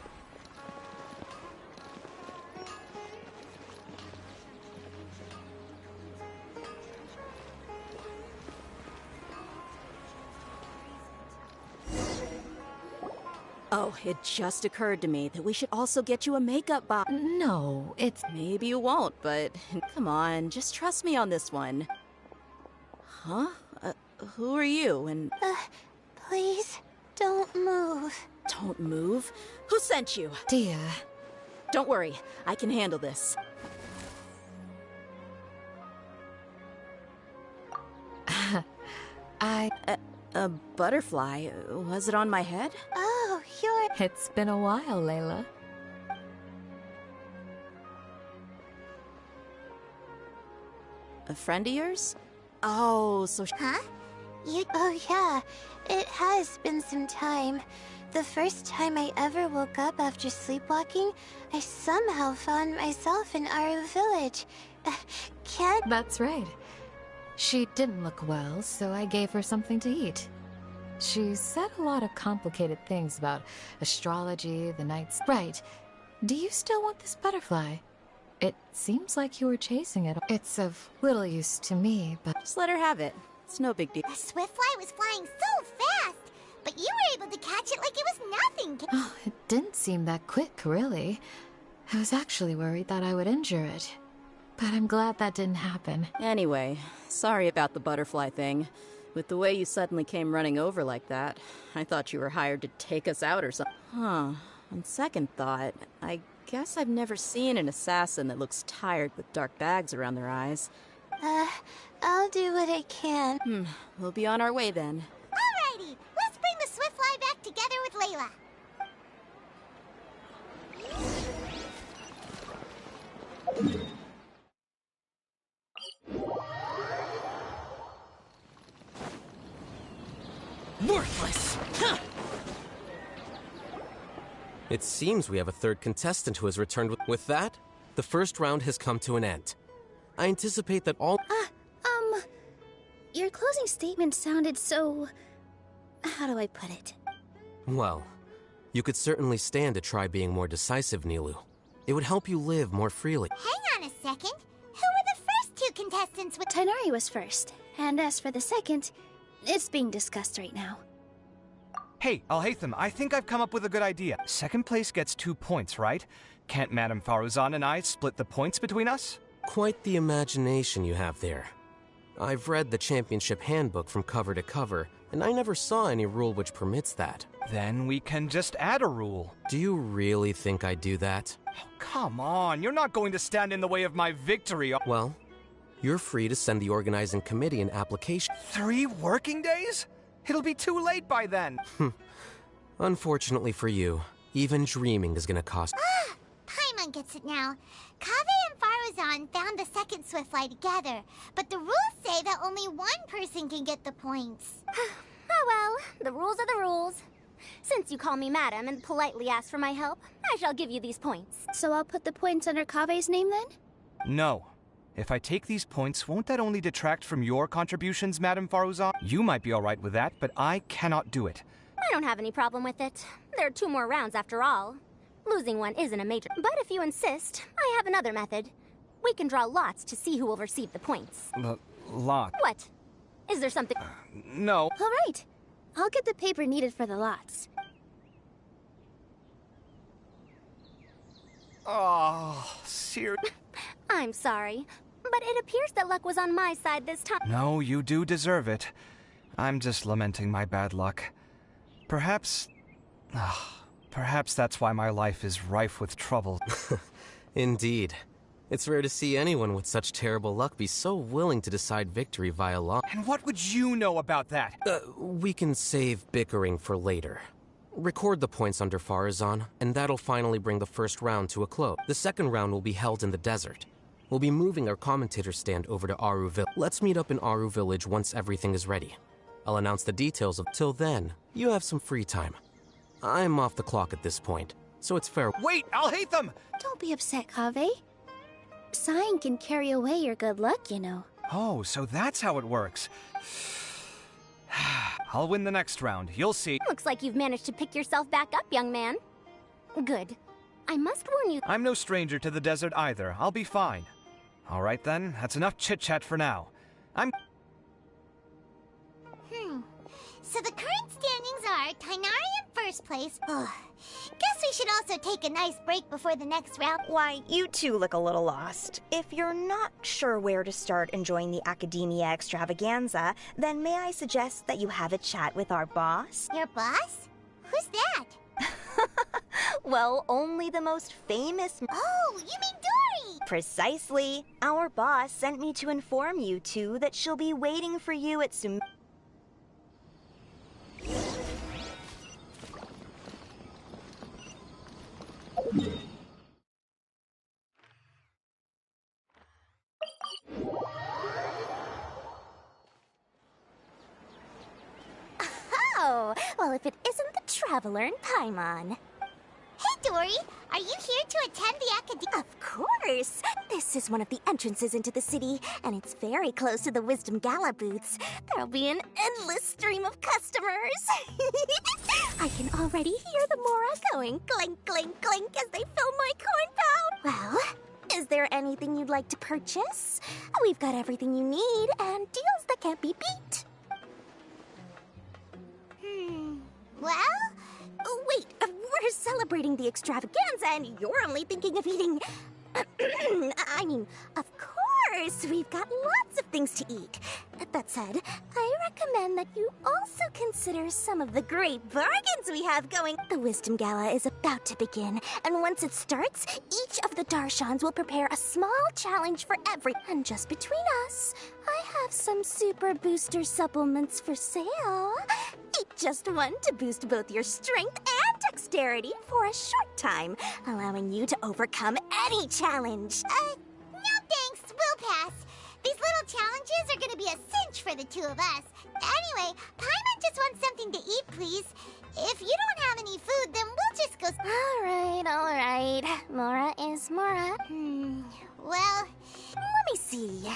Oh, it just occurred to me that we should also get you a makeup box. No, it's... Maybe you won't, but come on, just trust me on this one. Huh? Who are you, and... Please, don't move. Don't move? Who sent you? Dear. Don't worry, I can handle this. A butterfly? Was it on my head? Oh, you're... It's been a while, Layla. A friend of yours? Oh, so... Huh? Oh, yeah. It has been some time. The first time I ever woke up after sleepwalking, I somehow found myself in Aru village. Can't... That's right. She didn't look well, so I gave her something to eat. She said a lot of complicated things about astrology, the night's... Right. Do you still want this butterfly? It seems like you were chasing it. It's of little use to me, but... Just let her have it. It's no big deal. The swiftfly was flying so fast, but you were able to catch it like it was nothing. Oh, it didn't seem that quick, really. I was actually worried that I would injure it. But I'm glad that didn't happen. Anyway, sorry about the butterfly thing. With the way you suddenly came running over like that, I thought you were hired to take us out or something. Huh. On second thought, I guess I've never seen an assassin that looks tired with dark bags around their eyes. I'll do what I can. We'll be on our way then. Alrighty, let's bring the Swiftfly back together with Layla. Worthless! Huh. It seems we have a third contestant who has returned. With that, the first round has come to an end. I anticipate that all... Your closing statement sounded so... how do I put it? Well, you could certainly stand to try being more decisive, Nilu. It would help you live more freely. Hang on a second. Who were the first two contestants with... Tighnari was first, and as for the second, it's being discussed right now. Hey, Alhaitham, I think I've come up with a good idea. Second place gets 2 points, right? Can't Madame Faruzan and I split the points between us? Quite the imagination you have there. I've read the championship handbook from cover to cover, and I never saw any rule which permits that. Then we can just add a rule. Do you really think I'd do that? Oh, come on, you're not going to stand in the way of my victory. Well, you're free to send the organizing committee an application. 3 working days? It'll be too late by then. Unfortunately for you, even dreaming is gonna cost... Paimon gets it now. Kaveh and Faruzan found the second Swiftfly together, but the rules say that only one person can get the points. Oh well, the rules are the rules. Since you call me madam and politely ask for my help, I shall give you these points. So I'll put the points under Kaveh's name then? No. If I take these points, won't that only detract from your contributions, Madame Faruzan? You might be alright with that, but I cannot do it. I don't have any problem with it. There are 2 more rounds after all. Losing one isn't a major... But if you insist, I have another method. We can draw lots to see who will receive the points. Lot? What? Is there something... No. All right. I'll get the paper needed for the lots. Oh, seriously? I'm sorry, but it appears that luck was on my side this time. No, you do deserve it. I'm just lamenting my bad luck. Perhaps that's why my life is rife with trouble. Indeed. It's rare to see anyone with such terrible luck be so willing to decide victory via law. And what would you know about that? We can save bickering for later. Record the points under Faruzan, and that'll finally bring the first round to a close. The second round will be held in the desert. We'll be moving our commentator stand over to Aru Village. Let's meet up in Aru Village once everything is ready. I'll announce the details of... Till then, you have some free time. I'm off the clock at this point, so it's fair... Wait, Alhaitham! Don't be upset, Kaveh. Sighing can carry away your good luck, you know. Oh, so that's how it works. I'll win the next round, you'll see. Looks like you've managed to pick yourself back up, young man. Good. I must warn you... I'm no stranger to the desert either. I'll be fine. All right then, that's enough chit-chat for now. So the current standings are Tighnari in first place. Guess we should also take a nice break before the next round. Why, you two look a little lost. If you're not sure where to start enjoying the Academia extravaganza, then may I suggest that you have a chat with our boss? Your boss? Who's that? Well, only the most famous... Oh, you mean Dory! Precisely. Our boss sent me to inform you two that she'll be waiting for you at Oh, well, if it isn't the Traveler in Paimon. Hey, Dory! Are you here to attend the Academia? Of course! This is one of the entrances into the city, and it's very close to the Wisdom Gala booths. There'll be an endless stream of customers. I can already hear the Mora going clink, clink, clink as they fill my coin pouch. Well, is there anything you'd like to purchase? We've got everything you need, and deals that can't be beat. Well? Oh, wait, we're celebrating the extravaganza, and you're only thinking of eating... I mean, of course, we've got lots of things to eat. That said, I recommend that you also consider some of the great bargains we have going. The Wisdom Gala is about to begin, and once it starts, each of the Darshans will prepare a small challenge for every. And just between us, I have some super booster supplements for sale. Eat just one to boost both your strength and dexterity for a short time, allowing you to overcome any challenge. No thanks, we'll pass. These little challenges are gonna be a cinch for the two of us. Anyway, Paimon just wants something to eat, please. If you don't have any food, then we'll just go... Alright. Mora is Mora. Well... Let me see.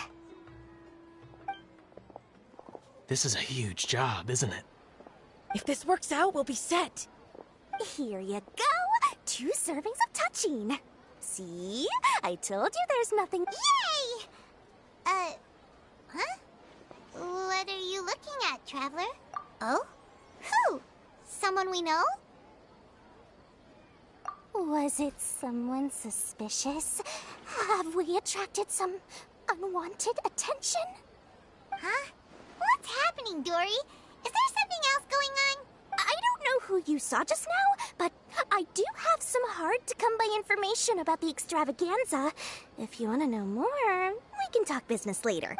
This is a huge job, isn't it? If this works out, we'll be set. Here you go. 2 servings of touching. See? I told you there's nothing... Yay! Huh? What are you looking at, Traveler? Oh? Who? Someone we know? Was it someone suspicious? Have we attracted some unwanted attention? Huh? What's happening, Dory? Is there something else going on? I don't know who you saw just now, but I do have some hard-to-come-by information about the extravaganza. If you want to know more, we can talk business later.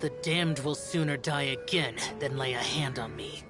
The damned will sooner die again than lay a hand on me.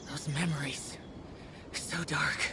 Those memories, so dark.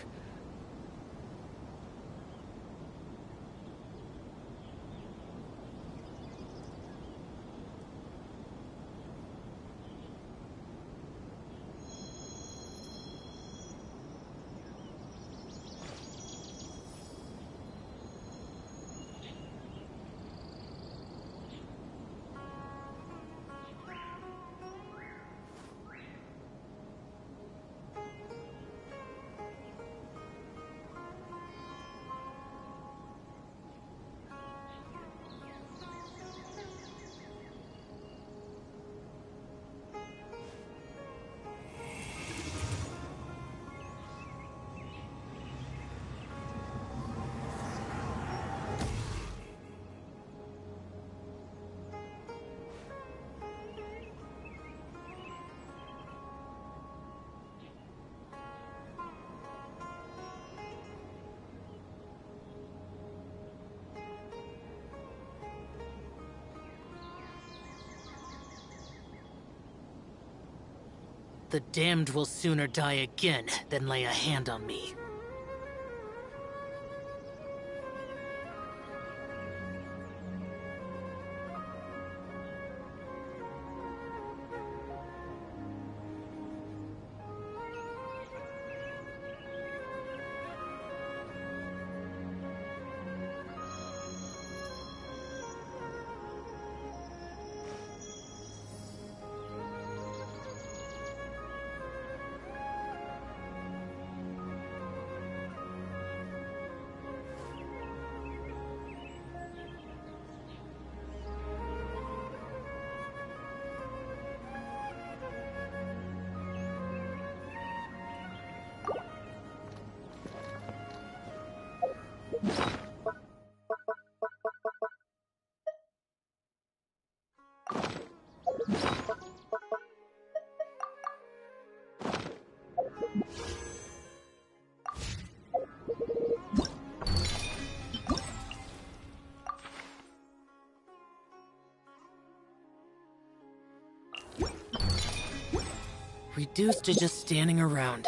The damned will sooner die again than lay a hand on me. Reduced to just standing around.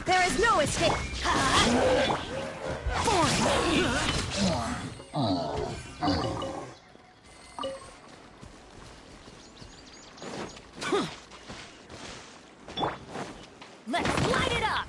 There is no escape! Let's light it up!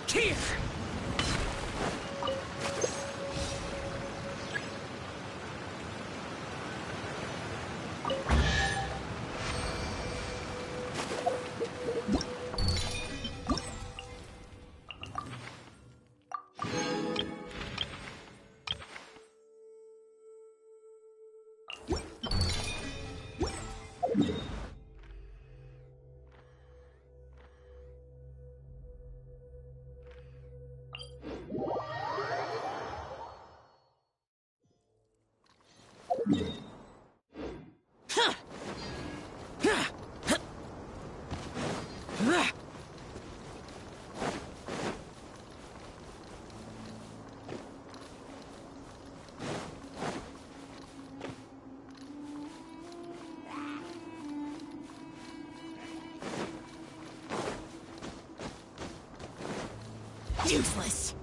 Here! Useless.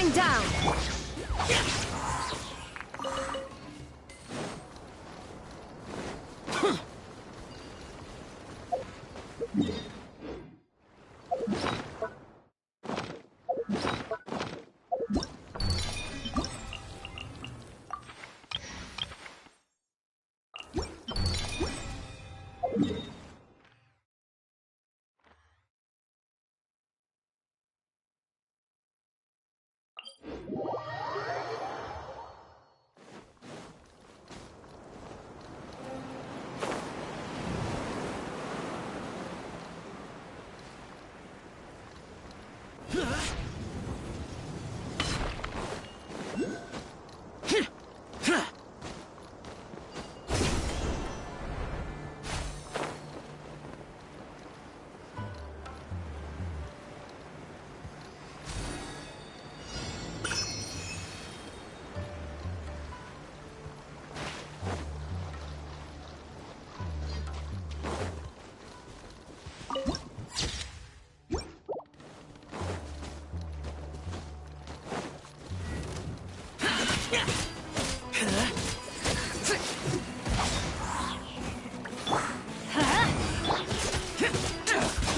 Going down!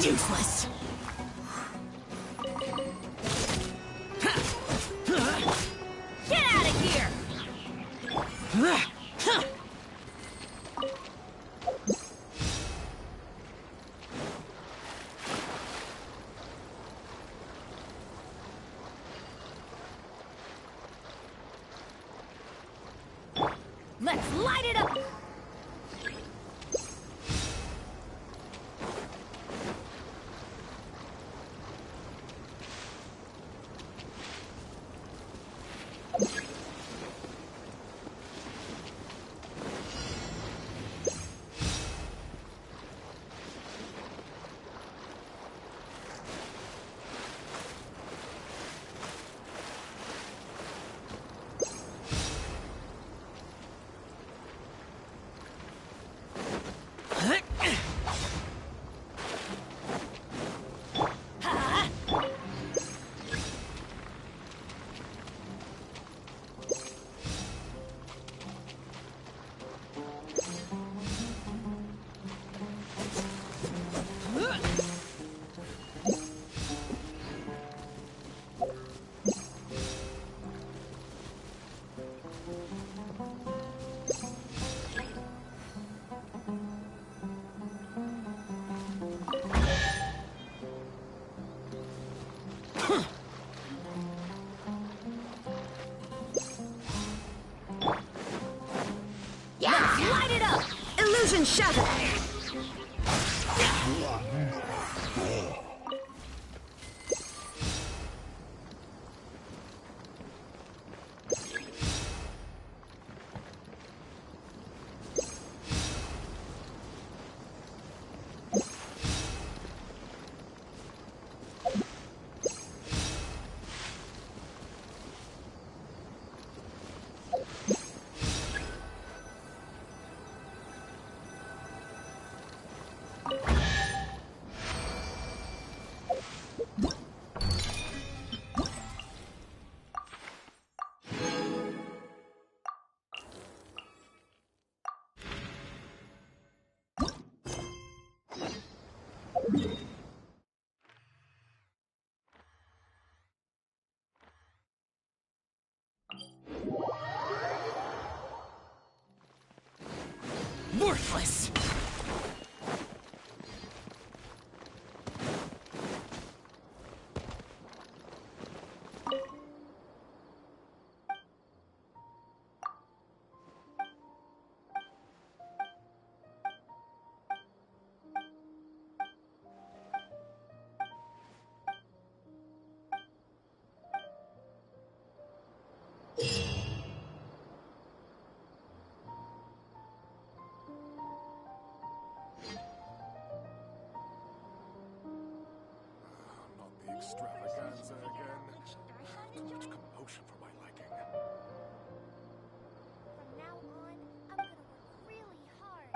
Useless. Get out of here! Let's light it up! Light it up! Illusion shattered! Worthless! Extravaganza again. Too much commotion for my liking. From now on, I'm gonna work really hard.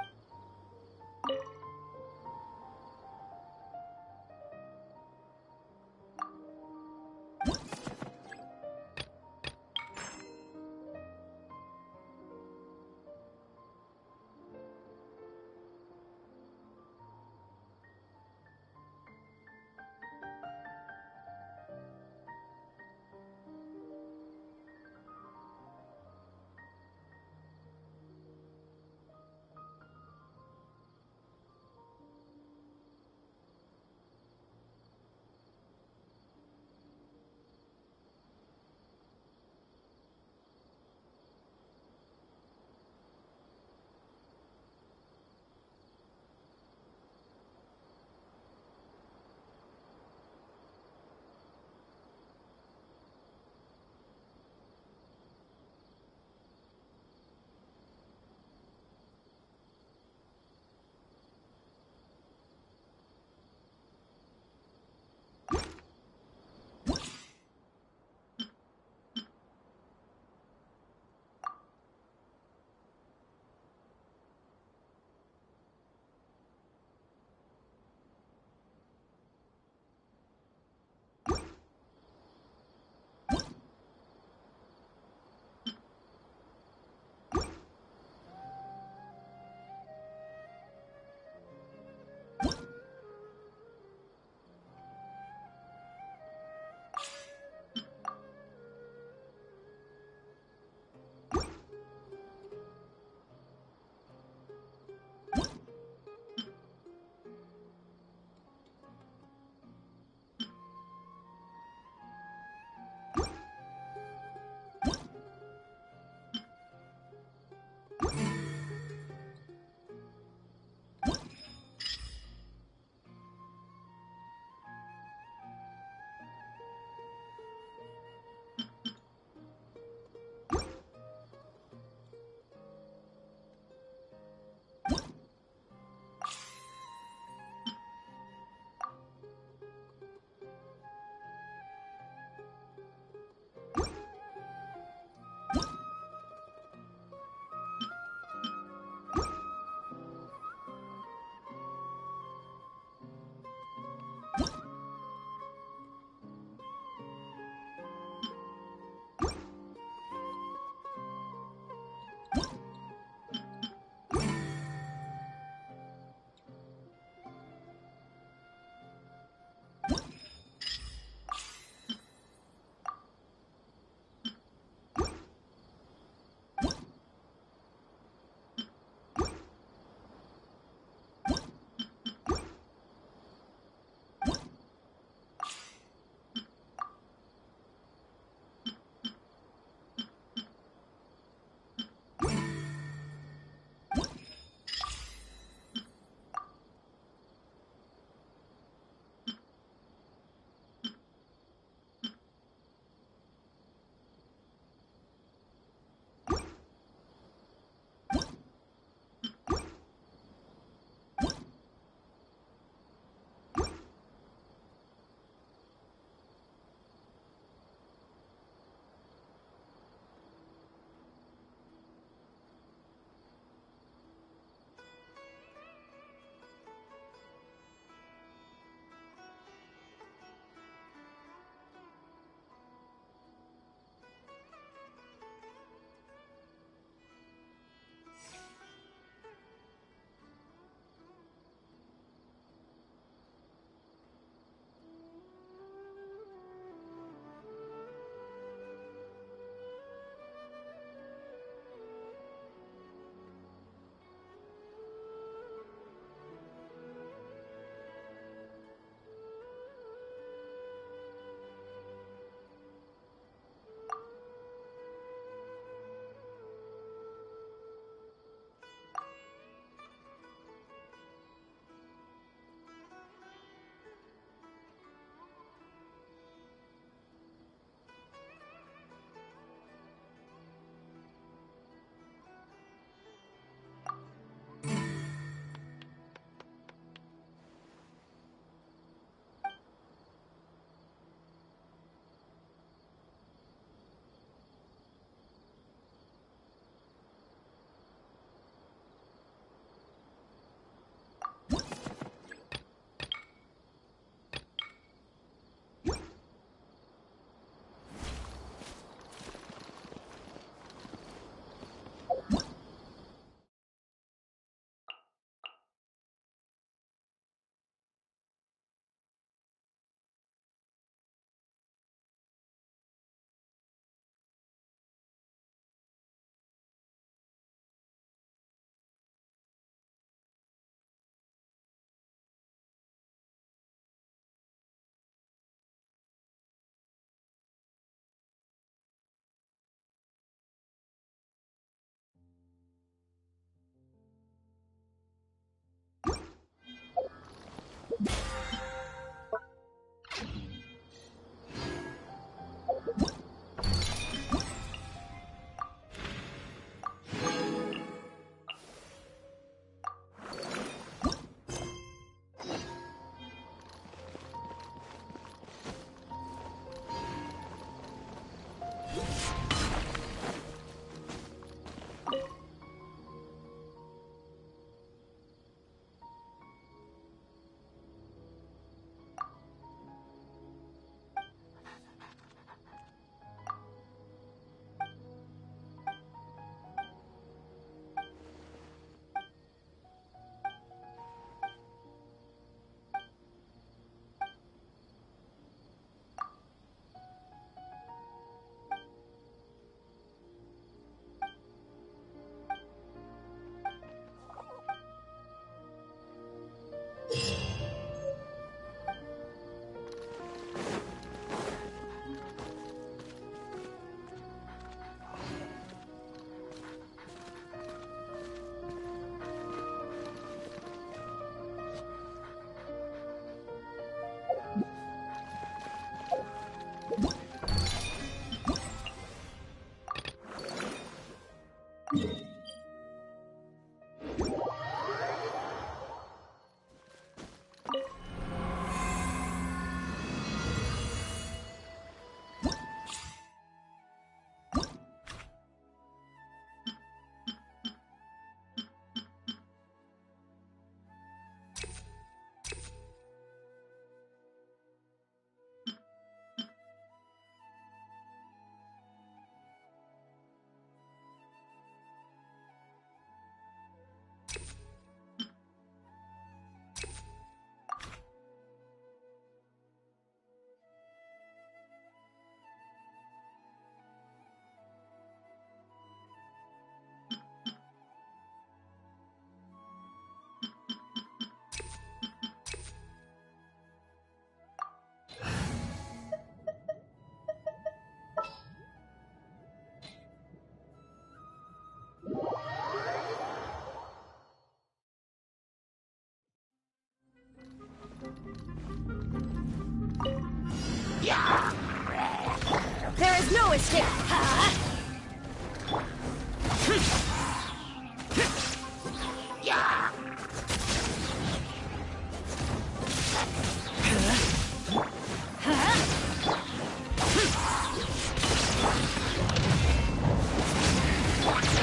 There is no escape!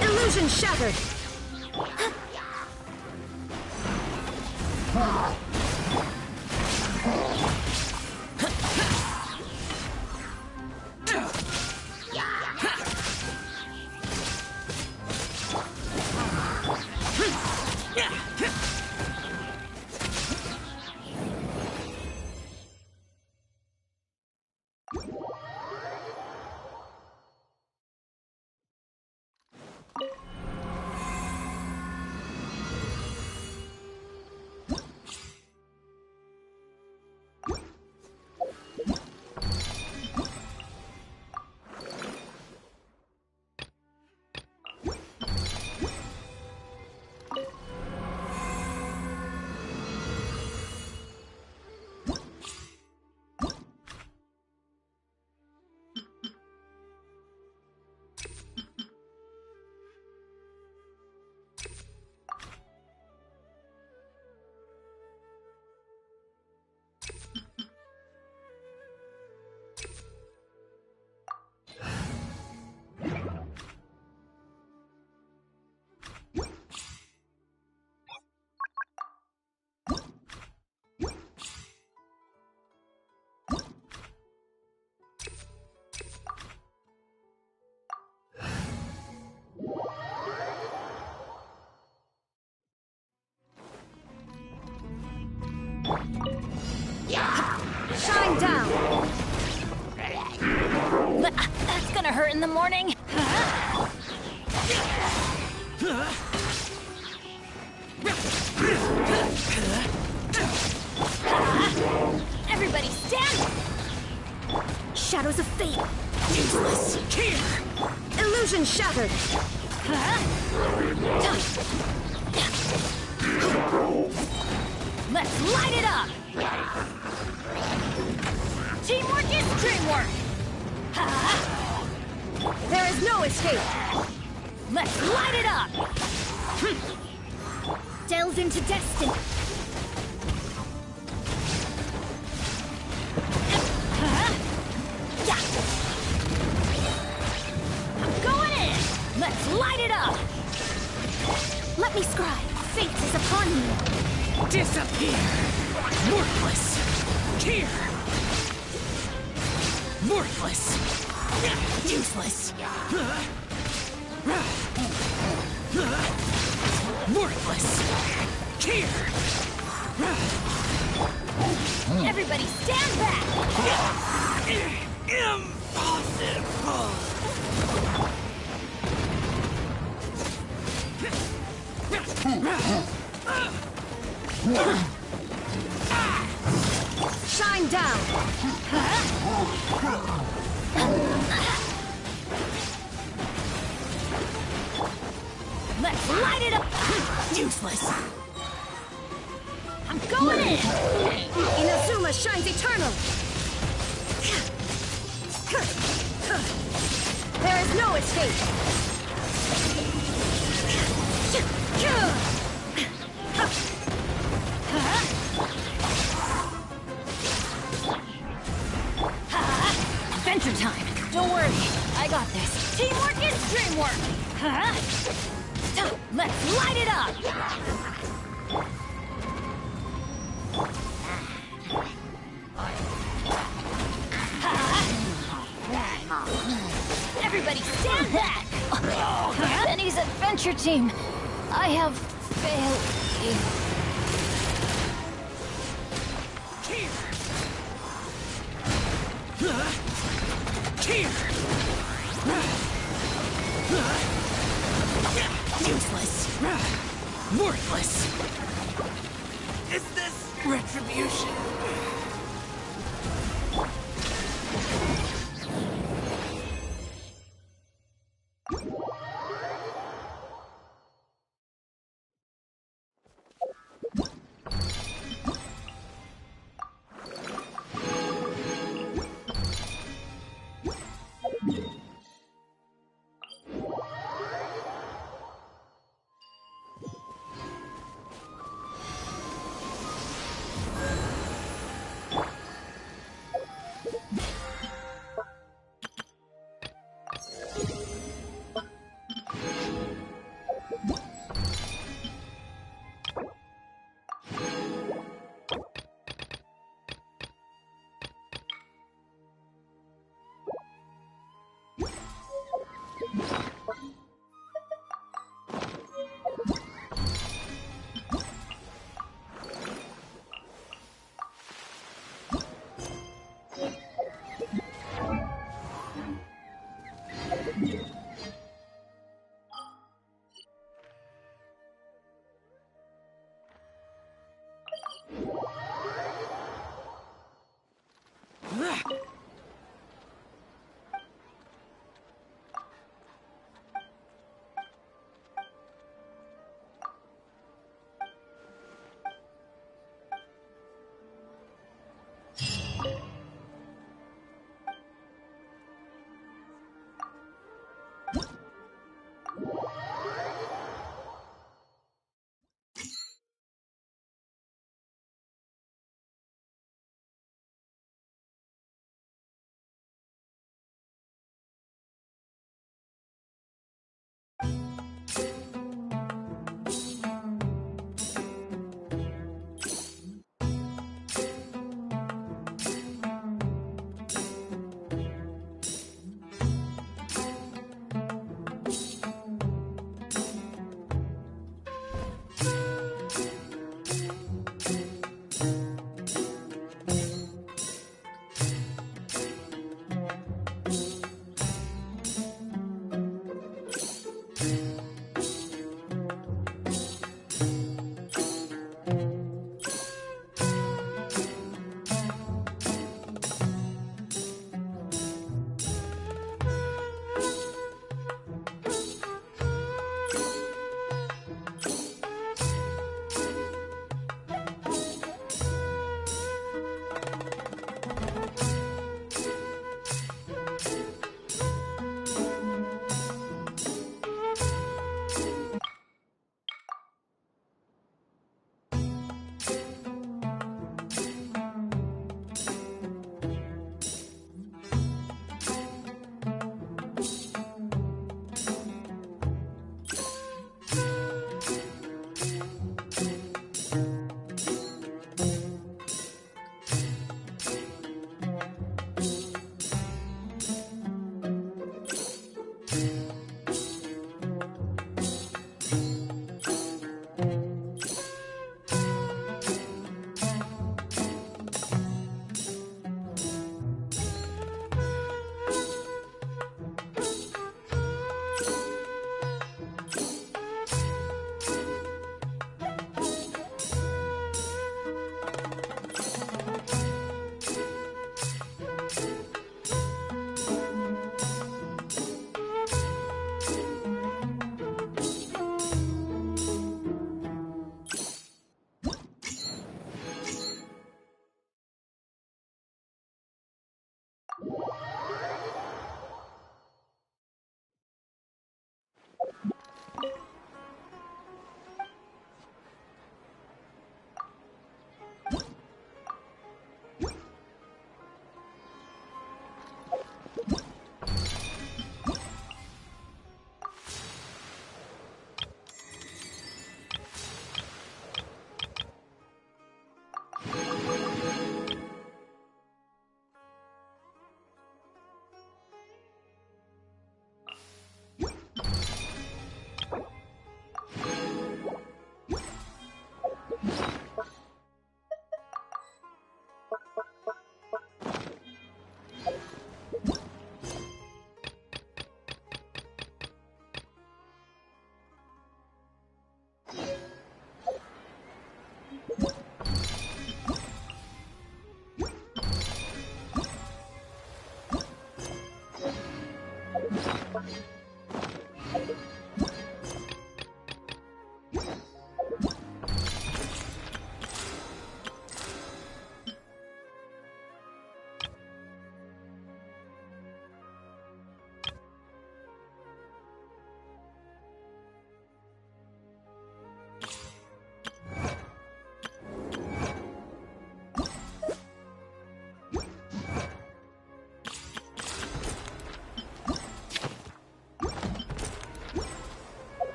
Illusion shattered! Shine down! That's gonna hurt in the morning. Everybody stand! Shadows of fate! Useless! Illusion shattered! Let's light it up! Teamwork is dreamwork! There is no escape! Let's light it up! Delve into destiny! I'm going in! Let's light it up! Let me scribe! Fate is upon you! Disappear! Worthless! Here! Worthless! Useless! Worthless! Here! Everybody stand back! Impossible! Shine down! Let's light it up! Useless! I'm going in! Inazuma shines eternal! There is no escape! Adventure time! Don't worry, I got this. Teamwork is dreamwork! Let's light it up! Everybody stand back! Benny's adventure team! I have failed you. Useless! Worthless! Toothless! Is this retribution?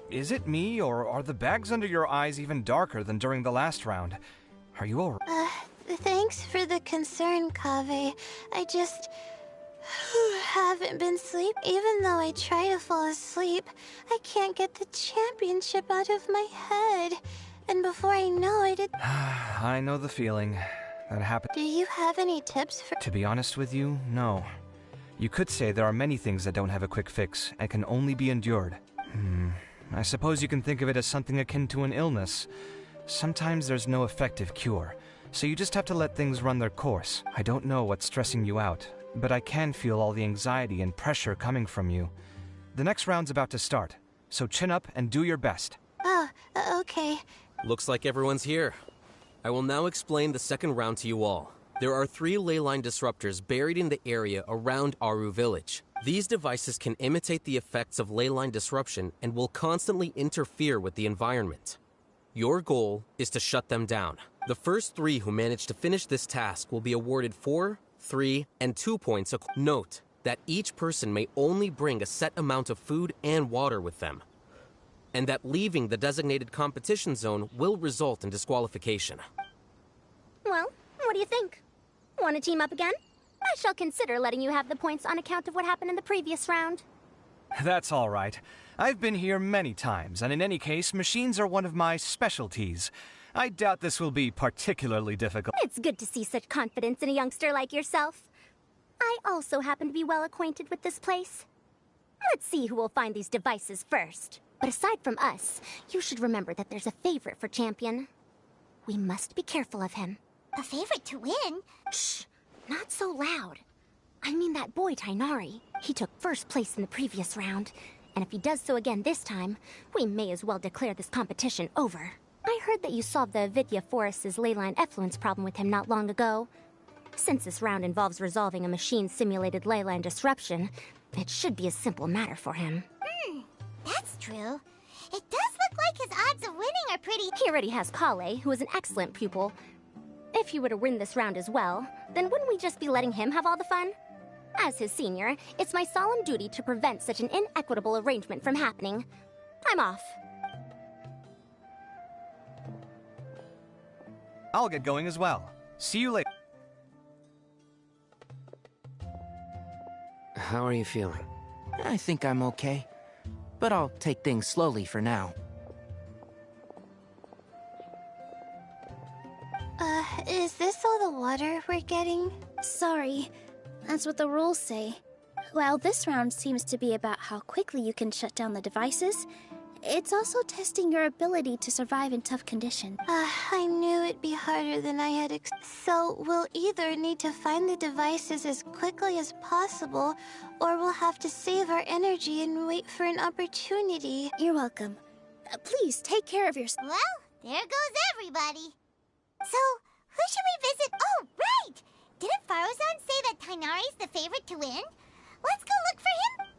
Is it me, or are the bags under your eyes even darker than during the last round? Are you all right? Thanks for the concern, Kaveh. I just haven't been sleep. Even though I try to fall asleep, I can't get the championship out of my head. And before I know it, I know the feeling. That happened. Do you have any tips for... To be honest with you, no. You could say there are many things that don't have a quick fix and can only be endured. I suppose you can think of it as something akin to an illness. Sometimes there's no effective cure, so you just have to let things run their course. I don't know what's stressing you out, but I can feel all the anxiety and pressure coming from you. The next round's about to start, so chin up and do your best. Oh, okay. Looks like everyone's here. I will now explain the second round to you all. There are 3 ley line disruptors buried in the area around Aru Village. These devices can imitate the effects of ley line disruption and will constantly interfere with the environment. Your goal is to shut them down. The first 3 who manage to finish this task will be awarded 4, 3, and 2 points. Note that each person may only bring a set amount of food and water with them, and that leaving the designated competition zone will result in disqualification. Well, what do you think? Want to team up again? I shall consider letting you have the points on account of what happened in the previous round. That's all right. I've been here many times, and in any case, machines are one of my specialties. I doubt this will be particularly difficult. It's good to see such confidence in a youngster like yourself. I also happen to be well acquainted with this place. Let's see who will find these devices first. But aside from us, you should remember that there's a favorite for Champion. We must be careful of him. A favorite to win? Shh! Not so loud. I mean that boy, Tainari. He took first place in the previous round. And if he does so again this time, we may as well declare this competition over. I heard that you solved the Avidya Forest's leyline effluence problem with him not long ago. Since this round involves resolving a machine-simulated leyline disruption, it should be a simple matter for him. That's true. It does look like his odds of winning are pretty... He already has Kale, who is an excellent pupil. If he were to win this round as well, then wouldn't we just be letting him have all the fun? As his senior, it's my solemn duty to prevent such an inequitable arrangement from happening. I'm off. I'll get going as well. See you later. How are you feeling? I think I'm okay, but I'll take things slowly for now. water we're getting? Sorry. That's what the rules say. While this round seems to be about how quickly you can shut down the devices, it's also testing your ability to survive in tough conditions. I knew it'd be harder than I had so we'll either need to find the devices as quickly as possible, or we'll have to save our energy and wait for an opportunity. You're welcome. Please, take care of yourself. Well, there goes everybody. So, who should we visit? Oh, right! Didn't Faruzan say that Tainari's the favorite to win? Let's go look for him.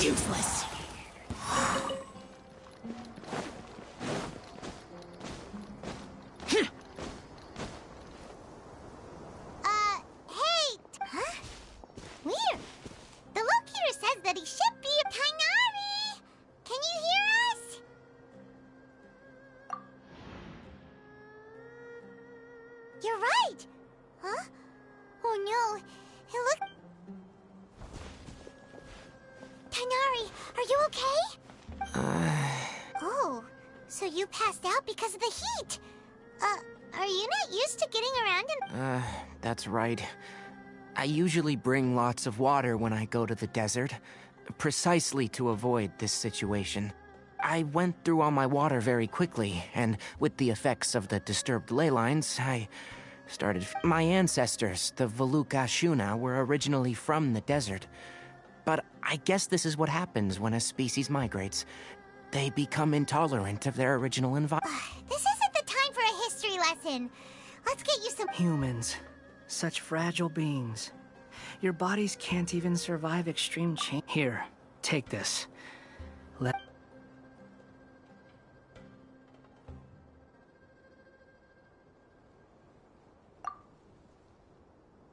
Useless. Hey! Huh? Weird. The locator says that he should be a Tainari. Can you hear us? You're right. Huh? Oh no. It looked... Tainari, are you okay? Oh, so you passed out because of the heat. Are you not used to getting around in... That's right. I usually bring lots of water when I go to the desert, precisely to avoid this situation. I went through all my water very quickly, and with the effects of the disturbed ley lines, I started... My ancestors, the Valuka Shuna, were originally from the desert. But I guess this is what happens when a species migrates. They become intolerant of their original environment. This isn't the time for a history lesson. Let's get you some... Humans. Such fragile beings. Your bodies can't even survive extreme change. Here, take this. Let...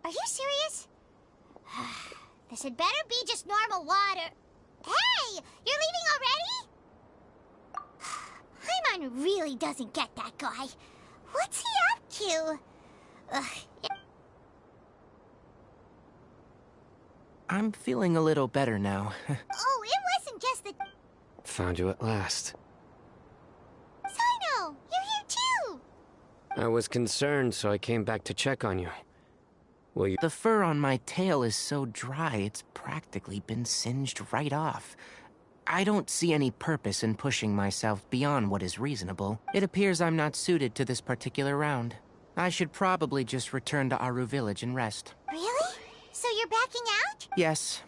Are you serious? This had better be just normal water. Hey! You're leaving already? Paimon really doesn't get that guy. What's he up to? I'm feeling a little better now. Oh, it wasn't just the... Found you at last. Sino! You're here too! I was concerned, so I came back to check on you. Will you... The fur on my tail is so dry, it's practically been singed right off. I don't see any purpose in pushing myself beyond what is reasonable. It appears I'm not suited to this particular round. I should probably just return to Aru Village and rest. Really? So you're backing out? Yes.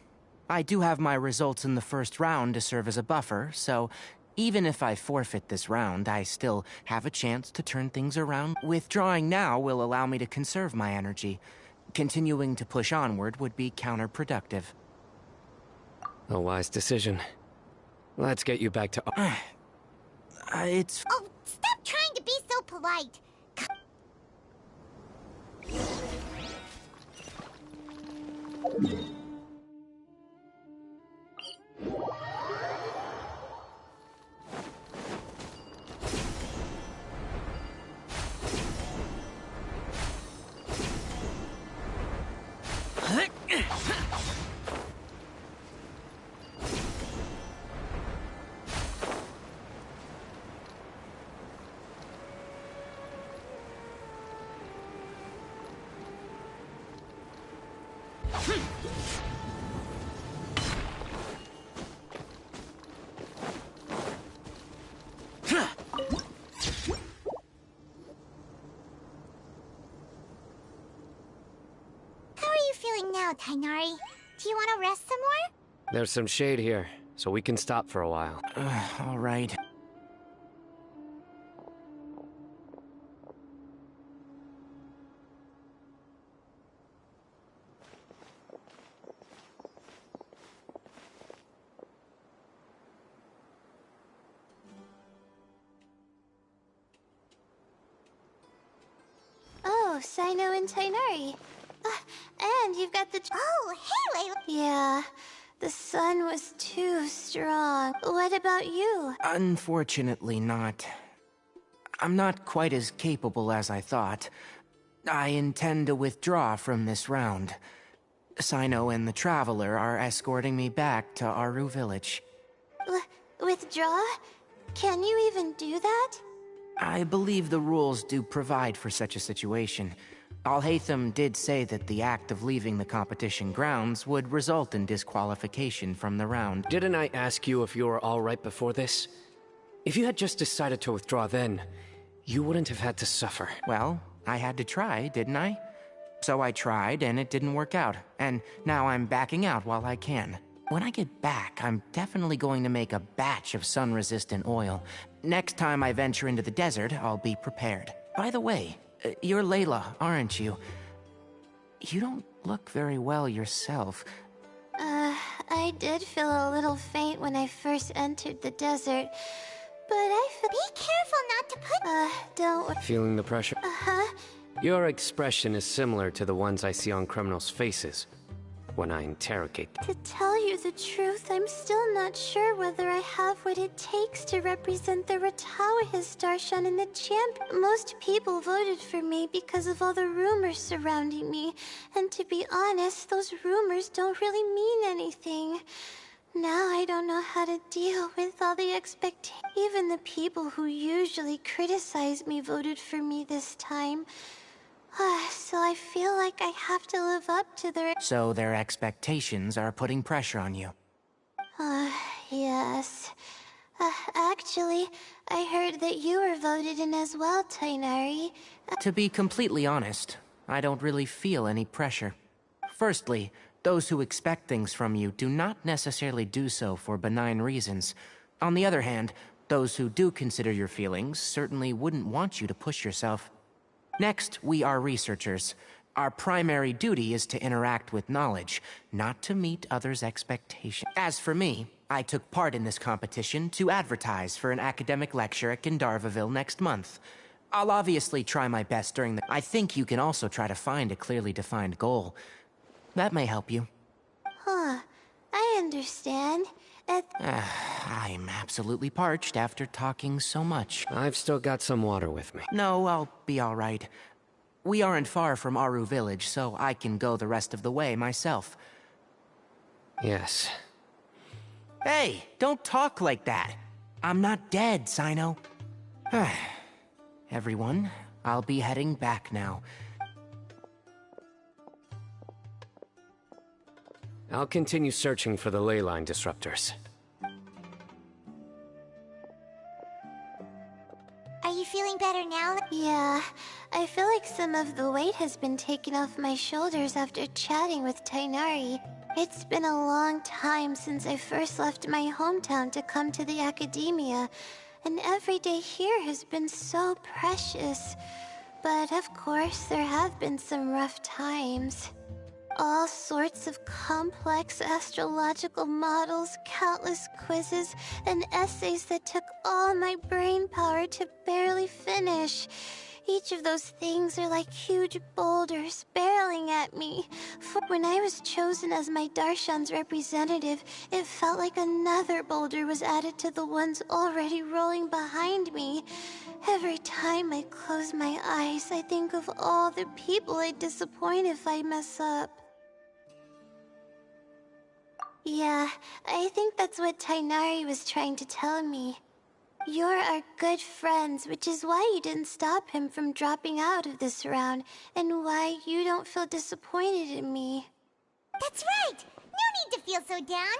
I do have my results in the first round to serve as a buffer, so even if I forfeit this round, I still have a chance to turn things around. Withdrawing now will allow me to conserve my energy. Continuing to push onward would be counterproductive. A wise decision. Let's get you back to... It's... Oh, stop trying to be so polite. How are you feeling now, Tainari? Do you want to rest some more? There's some shade here, so we can stop for a while. All right. Oh, Sino and Tainari. And you've got the... Oh, hey, Layla. Yeah, the sun was too strong. What about you? Unfortunately not. I'm not quite as capable as I thought. I intend to withdraw from this round. Sino and the Traveler are escorting me back to Aru Village. Withdraw? Can you even do that? I believe the rules do provide for such a situation. Alhaitham did say that the act of leaving the competition grounds would result in disqualification from the round. Didn't I ask you if you were all right before this? If you had just decided to withdraw then, you wouldn't have had to suffer. Well, I had to try, didn't I? So I tried, and it didn't work out. And now I'm backing out while I can. When I get back, I'm definitely going to make a batch of sun-resistant oil. Next time I venture into the desert, I'll be prepared. By the way, you're Layla, aren't you? You don't look very well yourself. I did feel a little faint when I first entered the desert, but I feel... Be careful not to put... don't... Feeling the pressure? Uh-huh. Your expression is similar to the ones I see on criminals' faces when I interrogate them. To tell you the truth, I'm still not sure whether I have what it takes to represent the Ratawahis Darshan in the champ. Most people voted for me because of all the rumors surrounding me, and to be honest, those rumors don't really mean anything. Now I don't know how to deal with all the expectations. Even the people who usually criticize me voted for me this time. So I feel like I have to live up to their... So their expectations are putting pressure on you. Yes. Actually, I heard that you were voted in as well, Tainari. To be completely honest, I don't really feel any pressure. Firstly, those who expect things from you do not necessarily do so for benign reasons. On the other hand, those who do consider your feelings certainly wouldn't want you to push yourself. Next, we are researchers. Our primary duty is to interact with knowledge, not to meet others' expectations. As for me, I took part in this competition to advertise for an academic lecture at Gandharvaville next month. I'll obviously try my best during the... I think you can also try to find a clearly defined goal. That may help you. I understand. I'm absolutely parched after talking so much. I've still got some water with me. No, I'll be all right. We aren't far from Aru Village, so I can go the rest of the way myself. Yes. Hey, don't talk like that. I'm not dead, Sino. Everyone, I'll be heading back now. I'll continue searching for the ley line disruptors. Are you feeling better now? Yeah, I feel like some of the weight has been taken off my shoulders after chatting with Tainari. It's been a long time since I first left my hometown to come to the academia, and every day here has been so precious. But of course, there have been some rough times. All sorts of complex astrological models, countless quizzes, and essays that took all my brain power to barely finish. Each of those things are like huge boulders barreling at me. For when I was chosen as my Darshan's representative, it felt like another boulder was added to the ones already rolling behind me. Every time I close my eyes, I think of all the people I'd disappoint if I mess up. Yeah, I think that's what Tainari was trying to tell me. You're our good friends, which is why you didn't stop him from dropping out of this round, and why you don't feel disappointed in me. That's right! No need to feel so down!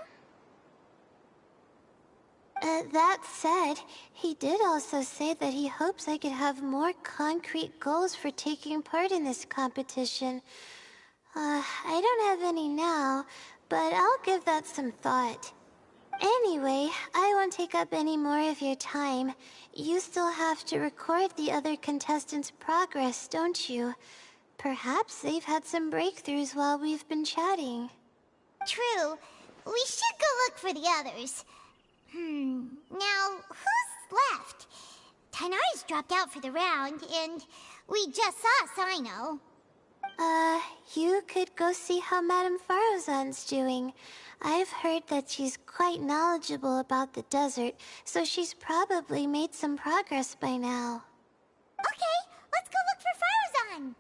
That said, he did also say that he hopes I could have more concrete goals for taking part in this competition. I don't have any now, but I'll give that some thought. Anyway, I won't take up any more of your time. You still have to record the other contestants' progress, don't you? Perhaps they've had some breakthroughs while we've been chatting. True. We should go look for the others. Now, who's left? Tainari's dropped out for the round, and we just saw Sino. You could go see how Madame Farozan's doing. I've heard that she's quite knowledgeable about the desert, so she's probably made some progress by now. Okay, let's go look for Farozan!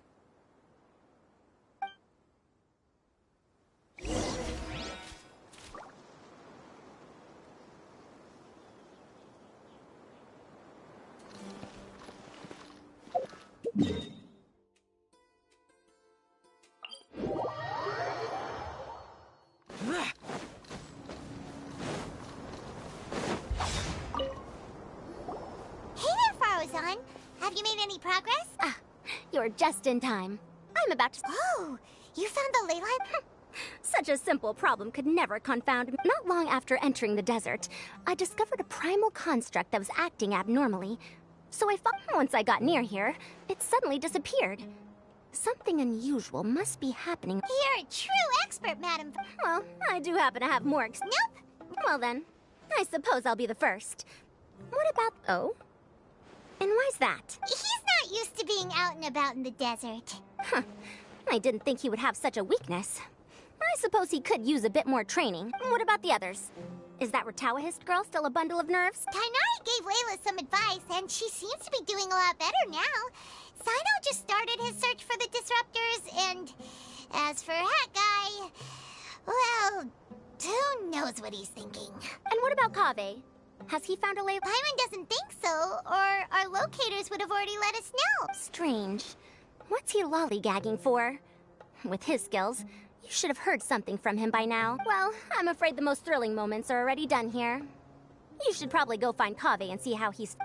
Have you made any progress? You're just in time. I'm about to... Oh, you found the ley line? Such a simple problem could never confound me. Not long after entering the desert, I discovered a primal construct that was acting abnormally. So I thought once I got near here, it suddenly disappeared. Something unusual must be happening. You're a true expert, Madam. Well, I do happen to have more Nope. Well then, I suppose I'll be the first. What about... Oh? And why's that? He's not used to being out and about in the desert. Huh. I didn't think he would have such a weakness. I suppose he could use a bit more training. What about the others? Is that Ratawahist girl still a bundle of nerves? Tainari gave Layla some advice, and she seems to be doing a lot better now. Sino just started his search for the disruptors, and as for that guy, well, who knows what he's thinking. And what about Kaveh? Has he found a Layla? Paimon doesn't think so, or our locators would have already let us know. Strange. What's he lollygagging for? With his skills, you should have heard something from him by now. Well, I'm afraid the most thrilling moments are already done here. You should probably go find Kaveh and see how he's...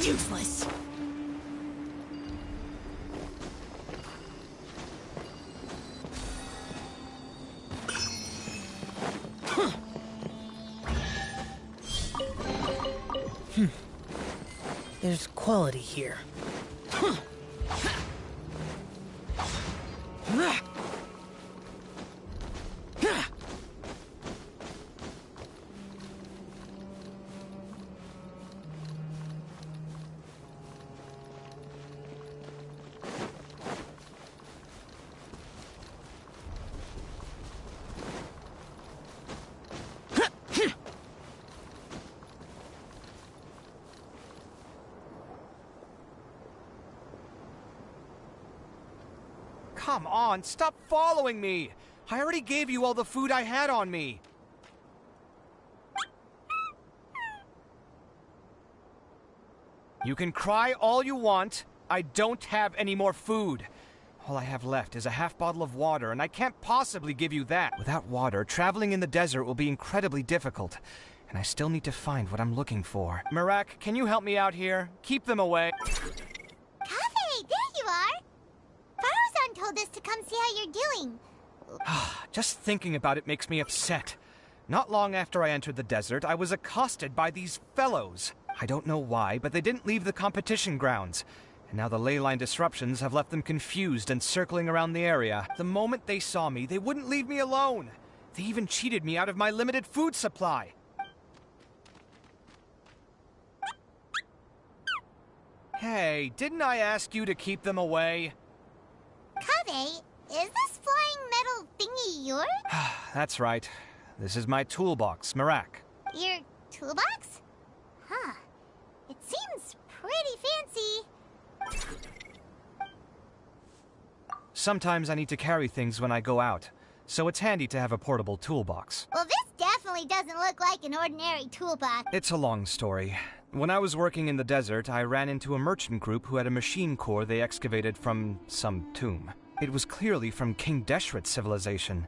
Useless. There's quality here. Come on, stop following me! I already gave you all the food I had on me. You can cry all you want. I don't have any more food. All I have left is a half bottle of water, and I can't possibly give you that. Without water, traveling in the desert will be incredibly difficult, and I still need to find what I'm looking for. Marak, can you help me out here? Keep them away. Kaveh, there you are! Faruzan told us to come see how you're doing. Just thinking about it makes me upset. Not long after I entered the desert, I was accosted by these fellows. I don't know why, but they didn't leave the competition grounds. And now the ley line disruptions have left them confused and circling around the area. The moment they saw me, they wouldn't leave me alone. They even cheated me out of my limited food supply. Hey, didn't I ask you to keep them away? Kaveh, is this flying metal thingy yours? That's right. This is my toolbox, Marak. Your toolbox? Huh. It seems pretty fancy. Sometimes I need to carry things when I go out, so it's handy to have a portable toolbox. Well, this definitely doesn't look like an ordinary toolbox. It's a long story. When I was working in the desert, I ran into a merchant group who had a machine core they excavated from some tomb. It was clearly from King Deshret's civilization.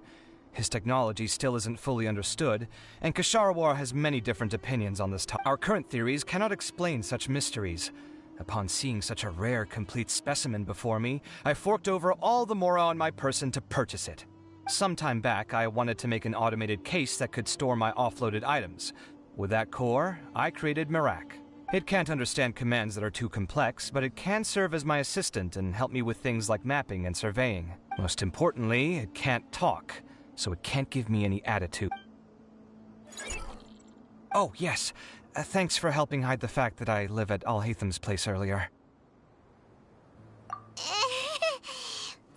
His technology still isn't fully understood, and Kasharawar has many different opinions on this topic. Our current theories cannot explain such mysteries. Upon seeing such a rare, complete specimen before me, I forked over all the mora on my person to purchase it. Some time back, I wanted to make an automated case that could store my offloaded items. With that core, I created Marak. It can't understand commands that are too complex, but it can serve as my assistant and help me with things like mapping and surveying. Most importantly, it can't talk, so it can't give me any attitude. Oh, yes. Thanks for helping hide the fact that I live at Al-Haytham's place earlier.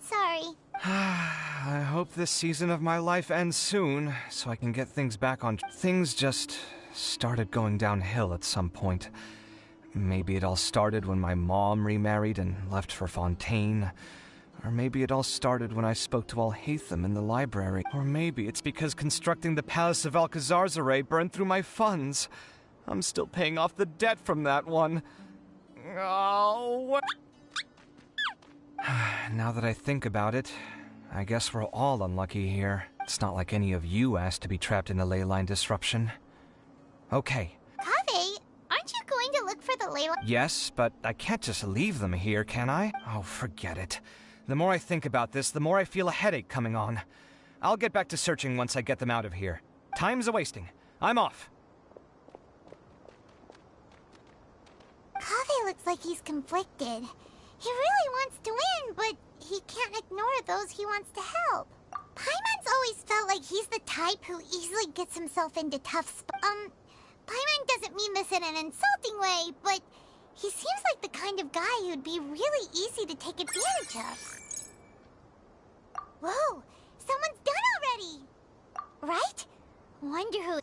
Sorry. I hope this season of my life ends soon, so I can get things back on. Things just started going downhill at some point. Maybe it all started when my mom remarried and left for Fontaine. Or maybe it all started when I spoke to Al-Haytham in the library. Or maybe it's because constructing the Palace of Alcazar's burned through my funds. I'm still paying off the debt from that one. Oh, what? Now that I think about it, I guess we're all unlucky here. It's not like any of you asked to be trapped in a ley line disruption. Okay. Kaveh, aren't you going to look for the ley line? Yes, but I can't just leave them here, can I? Oh, forget it. The more I think about this, the more I feel a headache coming on. I'll get back to searching once I get them out of here. Time's a-wasting. I'm off. Kaveh looks like he's conflicted. He really wants to win, but he can't ignore those he wants to help. Paimon's always felt like he's the type who easily gets himself into tough spots. Paimon doesn't mean this in an insulting way, but he seems like the kind of guy who'd be really easy to take advantage of. Whoa! Someone's done already! Right? Wonder who...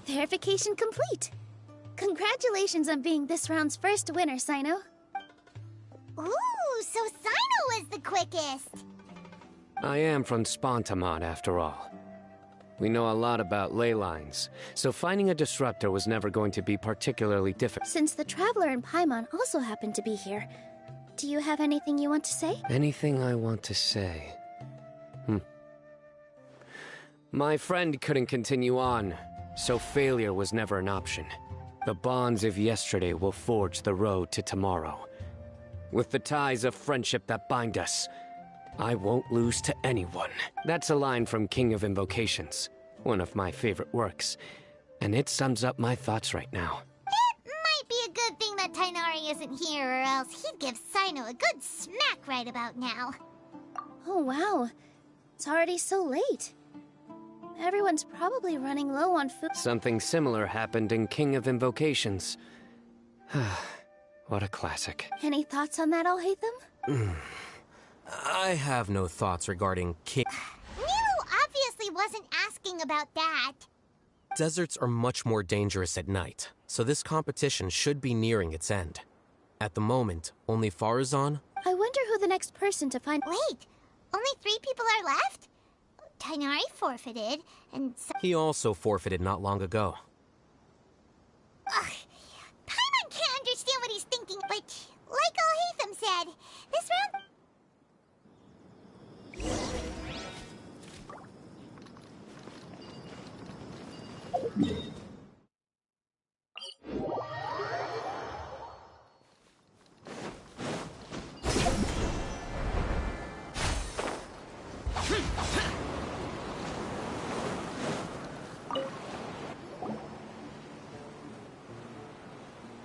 Verification complete. Congratulations on being this round's first winner, Sino. Ooh, so Sino was the quickest! I am from Spontamod, after all. We know a lot about ley lines, so finding a disruptor was never going to be particularly difficult. Since the Traveler and Paimon also happen to be here, do you have anything you want to say? Anything I want to say? My friend couldn't continue on, so failure was never an option. The bonds of yesterday will forge the road to tomorrow. With the ties of friendship that bind us, I won't lose to anyone. That's a line from King of Invocations, one of my favorite works, and it sums up my thoughts right now. It might be a good thing that Tainari isn't here, or else he'd give Sino a good smack right about now. Oh wow, it's already so late. Everyone's probably running low on food. Something similar happened in King of Invocations. What a classic. Any thoughts on that, Alhaitham? I have no thoughts regarding King. Nilu obviously wasn't asking about that. Deserts are much more dangerous at night, so this competition should be nearing its end. At the moment, only Farazan. I wonder who the next person to find. Wait, only 3 people are left? Tainari forfeited, and He also forfeited not long ago. Ugh, Paimon can't understand what he's thinking, but like Alhaitham said, this round...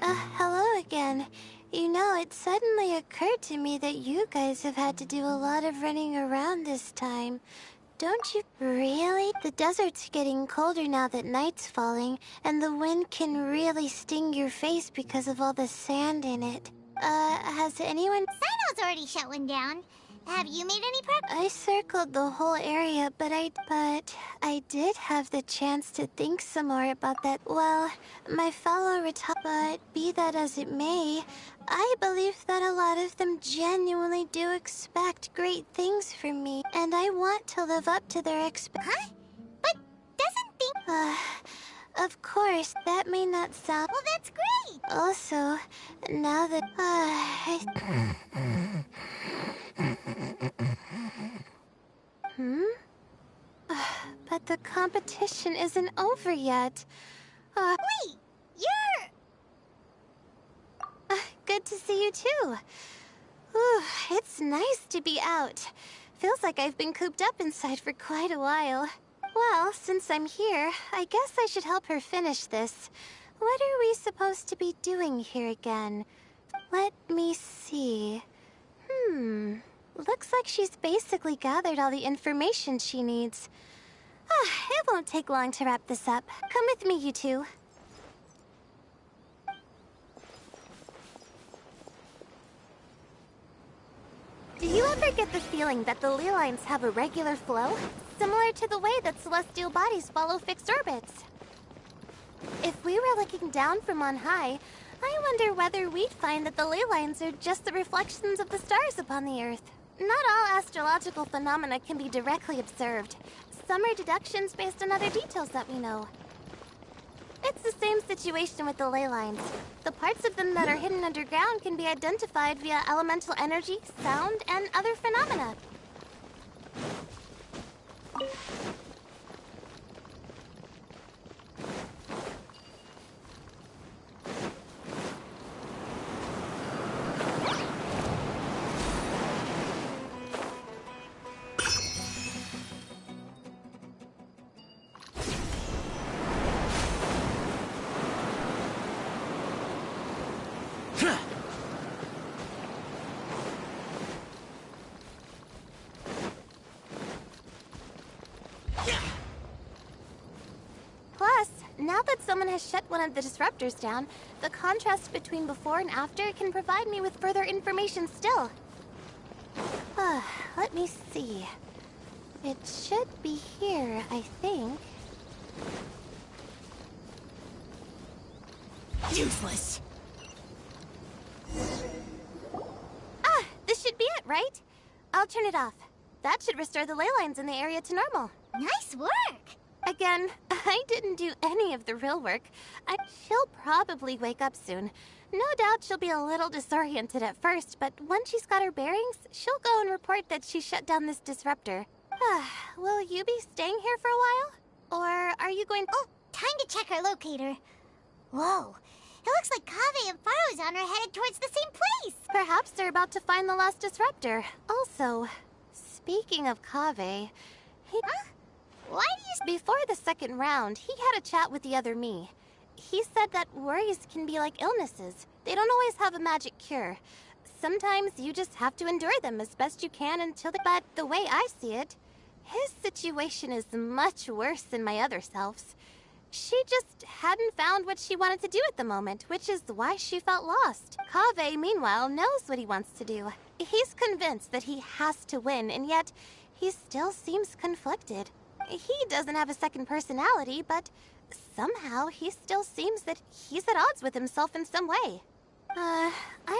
Hello again. You know, it suddenly occurred to me that you guys have had to do a lot of running around this time. Don't you really? The desert's getting colder now that night's falling, and the wind can really sting your face because of all the sand in it. Has anyone... Sino's already shut one down. Have you made any progress? I circled the whole area, but I did have the chance to think some more about that. Well, my fellow but be that as it may, I believe that a lot of them genuinely do expect great things from me, and I want to live up to their Huh? But doesn't think... Of course, that may not sound... Well, that's great! Also, now that... But the competition isn't over yet. Wait, you're... Good to see you too. Ooh, it's nice to be out. Feels like I've been cooped up inside for quite a while. Well, since I'm here, I guess I should help her finish this. What are we supposed to be doing here again? Let me see. Looks like she's basically gathered all the information she needs. It won't take long to wrap this up. Come with me, you two. Do you ever get the feeling that the ley lines have a regular flow? Similar to the way that celestial bodies follow fixed orbits. If we were looking down from on high, I wonder whether we'd find that the ley lines are just the reflections of the stars upon the Earth. Not all astrological phenomena can be directly observed. Some are deductions based on other details that we know. It's the same situation with the ley lines. The parts of them that are hidden underground can be identified via elemental energy, sound, and other phenomena. Plus, now that someone has shut one of the disruptors down, the contrast between before and after can provide me with further information still. Let me see. It should be here, I think. Useless. This should be it, right? I'll turn it off. That should restore the ley lines in the area to normal. Nice work! Again, I didn't do any of the real work. She'll probably wake up soon. No doubt she'll be a little disoriented at first, but once she's got her bearings, she'll go and report that she shut down this disruptor. Will you be staying here for a while? Or are you going— Oh, time to check our locator. Whoa, it looks like Kaveh and Faruzan are headed towards the same place. Perhaps they're about to find the lost disruptor. Also, speaking of Kaveh, Why do you— Before the second round, he had a chat with the other me. He said that worries can be like illnesses. They don't always have a magic cure. Sometimes you just have to endure them as best you can until But the way I see it, his situation is much worse than my other self's. She just hadn't found what she wanted to do at the moment, which is why she felt lost. Kaveh, meanwhile, knows what he wants to do. He's convinced that he has to win, and yet he still seems conflicted. He doesn't have a second personality, but somehow he still seems that he's at odds with himself in some way. I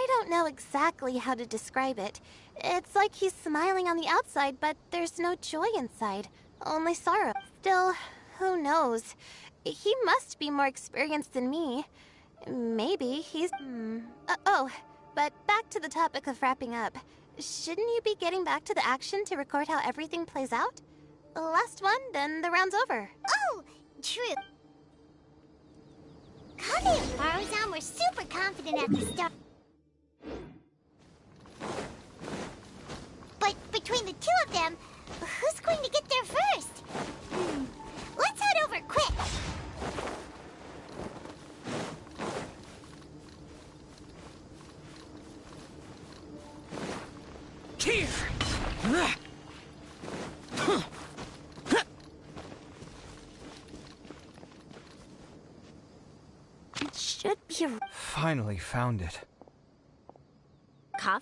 don't know exactly how to describe it. It's like he's smiling on the outside, but there's no joy inside, only sorrow. Still, who knows? He must be more experienced than me. Maybe he's... but back to the topic of wrapping up. Shouldn't you be getting back to the action to record how everything plays out? Last one, then the round's over. Oh, true. Kaveh and Faruzan were super confident at the start. But between the two of them, who's going to get there first? Let's head over quick. Here! It should be Finally found it. Kaveh?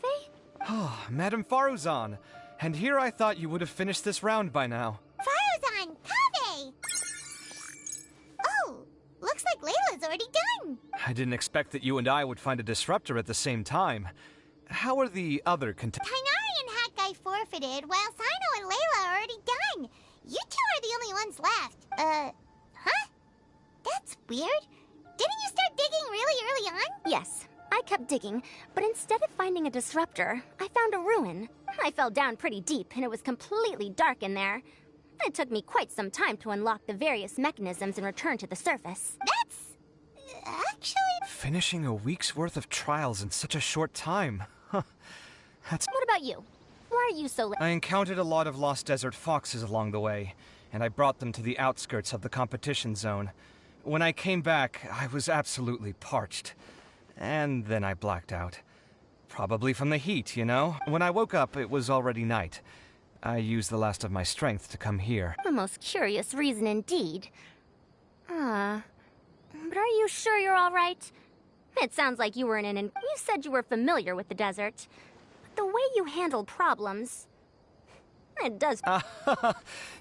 Oh, Madame Faruzan. And here I thought you would have finished this round by now. Faruzan, Kaveh! Oh, looks like Layla's already done. I didn't expect that you and I would find a disruptor at the same time. How are the other contestants? Tainari and Hat Guy forfeited, while Sino and Layla are already done. You two are the only ones left. Huh? That's weird. Didn't you start digging really early on? Yes, I kept digging, but instead of finding a disruptor, I found a ruin. I fell down pretty deep, and it was completely dark in there. It took me quite some time to unlock the various mechanisms and return to the surface. That's... actually... Finishing a week's worth of trials in such a short time. Huh. That's... What about you? Why are you so... I encountered a lot of lost desert foxes along the way, and I brought them to the outskirts of the competition zone. When I came back, I was absolutely parched. And then I blacked out. Probably from the heat, you know? When I woke up, it was already night. I used the last of my strength to come here. A most curious reason indeed. But are you sure you're all right? It sounds like you were in an... You said you were familiar with the desert. But the way you handled problems... It does...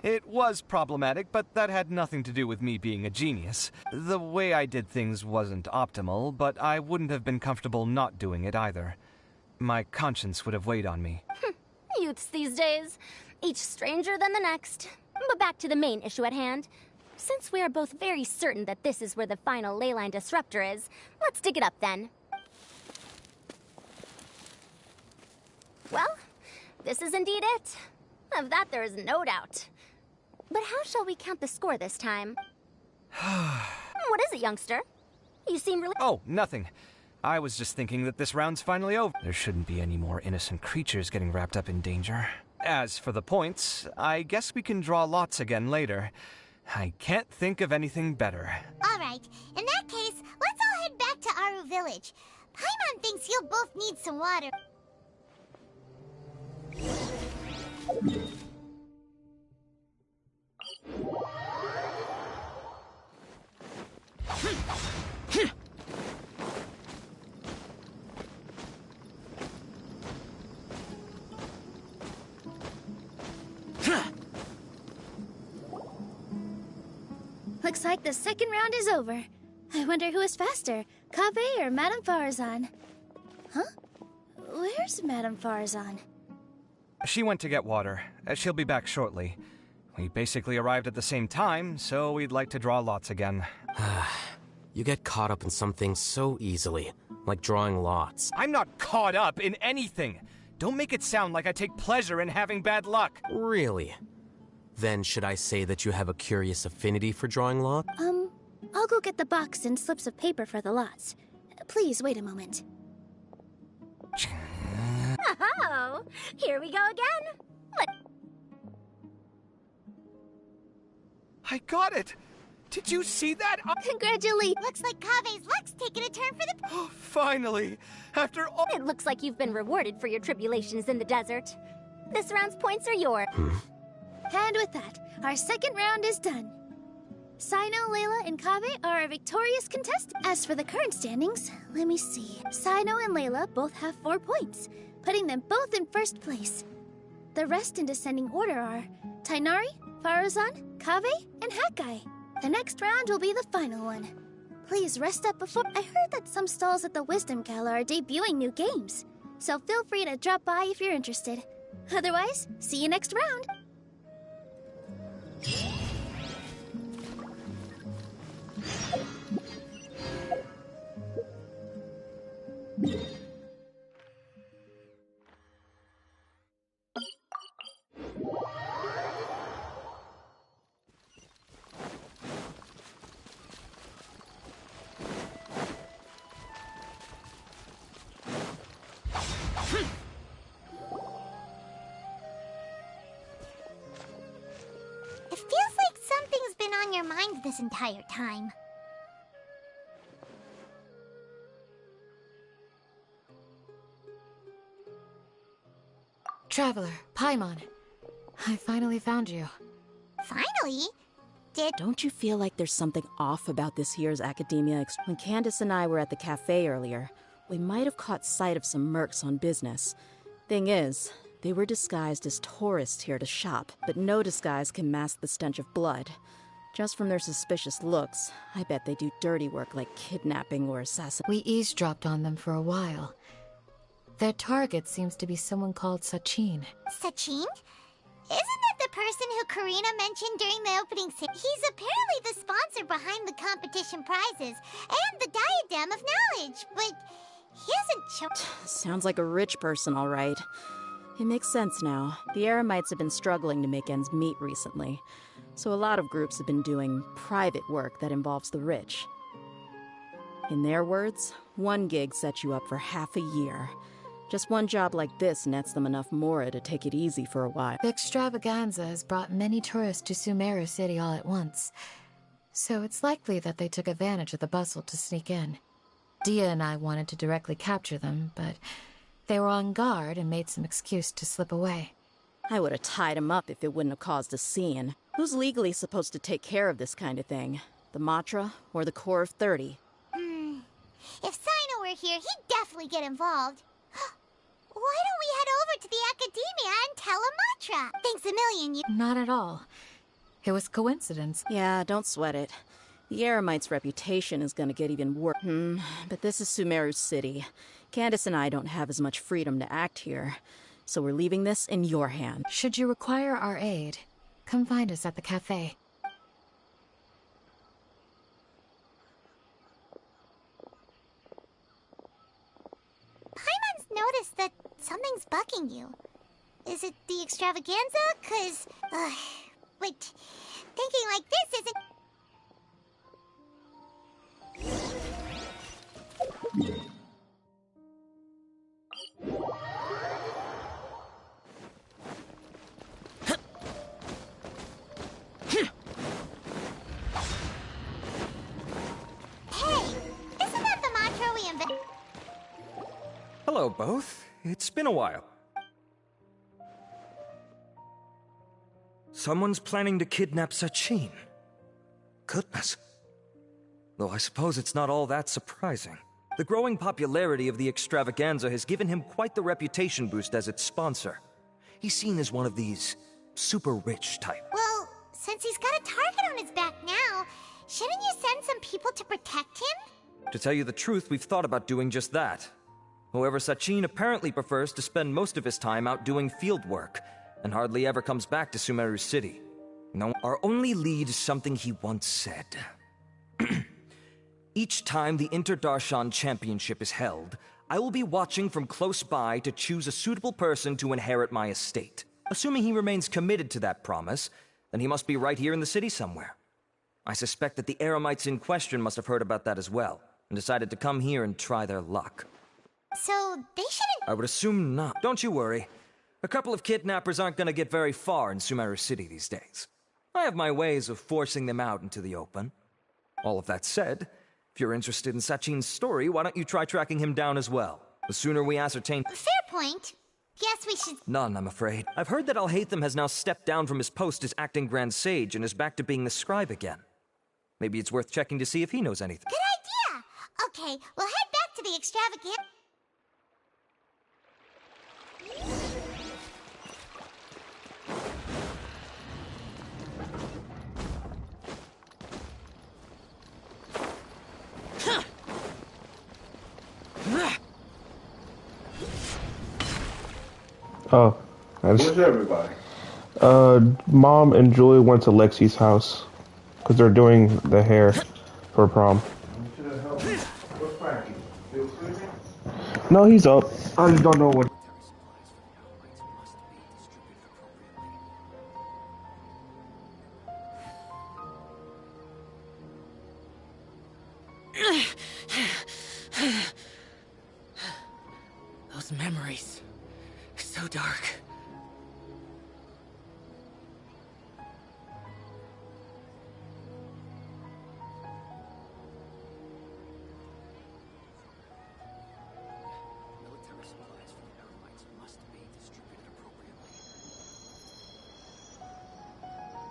It was problematic, but that had nothing to do with me being a genius. The way I did things wasn't optimal, but I wouldn't have been comfortable not doing it either. My conscience would have weighed on me. Youths these days, each stranger than the next. But back to the main issue at hand. Since we are both very certain that this is where the final leyline disruptor is, let's dig it up then. Well, this is indeed it. Of that there is no doubt. But how shall we count the score this time? What is it, youngster? You seem really... Oh, nothing. I was just thinking that this round's finally over. There shouldn't be any more innocent creatures getting wrapped up in danger. As for the points, I guess we can draw lots again later. I can't think of anything better. All right, in that case, let's all head back to Aru Village. Paimon thinks you'll both need some water. Looks like the second round is over. I wonder who is faster, Kaveh or Madame Faruzan? Huh? Where's Madame Faruzan? She went to get water. She'll be back shortly. We basically arrived at the same time, so we'd like to draw lots again. You get caught up in some things so easily, like drawing lots. I'm not caught up in anything. Don't make it sound like I take pleasure in having bad luck. Really? Then should I say that you have a curious affinity for drawing lots? I'll go get the box and slips of paper for the lots. Please wait a moment. Oh, here we go again. I got it! Did you see that? Congratulations! Looks like Kave's luck's taking a turn for the... Oh, finally! After all... It looks like you've been rewarded for your tribulations in the desert. This round's points are yours. And with that, our second round is done. Sino, Layla, and Kaveh are our victorious contestants. As for the current standings, let me see. Sino and Layla both have 4 points, putting them both in first place. The rest in descending order are Tainari, Faruzan, Kaveh, and Hakai. The next round will be the final one. Please rest up before... I heard that some stalls at the Wisdom Gala are debuting new games, so feel free to drop by if you're interested. Otherwise, see you next round! It feels like something's been on your mind this entire time. Traveler, Paimon. I finally found you. Finally? Don't you feel like there's something off about this year's Academia? When Candace and I were at the cafe earlier, we might have caught sight of some mercs on business. Thing is, they were disguised as tourists here to shop, but no disguise can mask the stench of blood. Just from their suspicious looks, I bet they do dirty work like kidnapping or assassination. We eavesdropped on them for a while. Their target seems to be someone called Sachin. Sachin? Isn't that the person who Karina mentioned during the opening scene? He's apparently the sponsor behind the competition prizes and the Diadem of Knowledge, but he hasn't Sounds like a rich person, all right. It makes sense now. The Eremites have been struggling to make ends meet recently, so a lot of groups have been doing private work that involves the rich. In their words, one gig sets you up for half a year. Just one job like this nets them enough mora to take it easy for a while. The extravaganza has brought many tourists to Sumeru City all at once, so it's likely that they took advantage of the bustle to sneak in. Dia and I wanted to directly capture them, but they were on guard and made some excuse to slip away. I would have tied him up if it wouldn't have caused a scene. Who's legally supposed to take care of this kind of thing? The Matra or the Corps of 30? If Sino were here, he'd definitely get involved. Why don't we head over to the Academia and tell him Matra? Thanks a million, you... Not at all. It was coincidence. Yeah, don't sweat it. The Eremite's reputation is gonna get even worse. But this is Sumeru City. Candace and I don't have as much freedom to act here, so we're leaving this in your hands. Should you require our aid, come find us at the cafe. Paimon's noticed that something's bugging you. Is it the extravaganza? But thinking like this isn't... Hello, both. It's been a while. Someone's planning to kidnap Sachin. Goodness. Though I suppose it's not all that surprising. The growing popularity of the extravaganza has given him quite the reputation boost as its sponsor. He's seen as one of these super rich type. Well, since he's got a target on his back now, shouldn't you send some people to protect him? To tell you the truth, we've thought about doing just that. However, Sachin apparently prefers to spend most of his time out doing field work, and hardly ever comes back to Sumeru City. No, our only lead is something he once said. Each time the Inter-Darshan Championship is held, I will be watching from close by to choose a suitable person to inherit my estate. Assuming he remains committed to that promise, then he must be right here in the city somewhere. I suspect that the Eremites in question must have heard about that as well, and decided to come here and try their luck. So, they shouldn't... I would assume not. Don't you worry. A couple of kidnappers aren't gonna get very far in Sumeru City these days. I have my ways of forcing them out into the open. All of that said, if you're interested in Sachin's story, why don't you try tracking him down as well? The sooner we ascertain... Fair point. Guess we should... None, I'm afraid. I've heard that Alhaitham has now stepped down from his post as acting Grand Sage and is back to being the scribe again. Maybe it's worth checking to see if he knows anything. Good idea! Okay, we'll head back to the extravagant... Oh, Where's everybody? Mom and Julie went to Lexi's house because they're doing the hair for prom. What's Frankie? Still sleeping? No, he's up. I just don't know what. Those memories. So dark. Military supplies for the Eremites must be distributed appropriately. Military supplies for the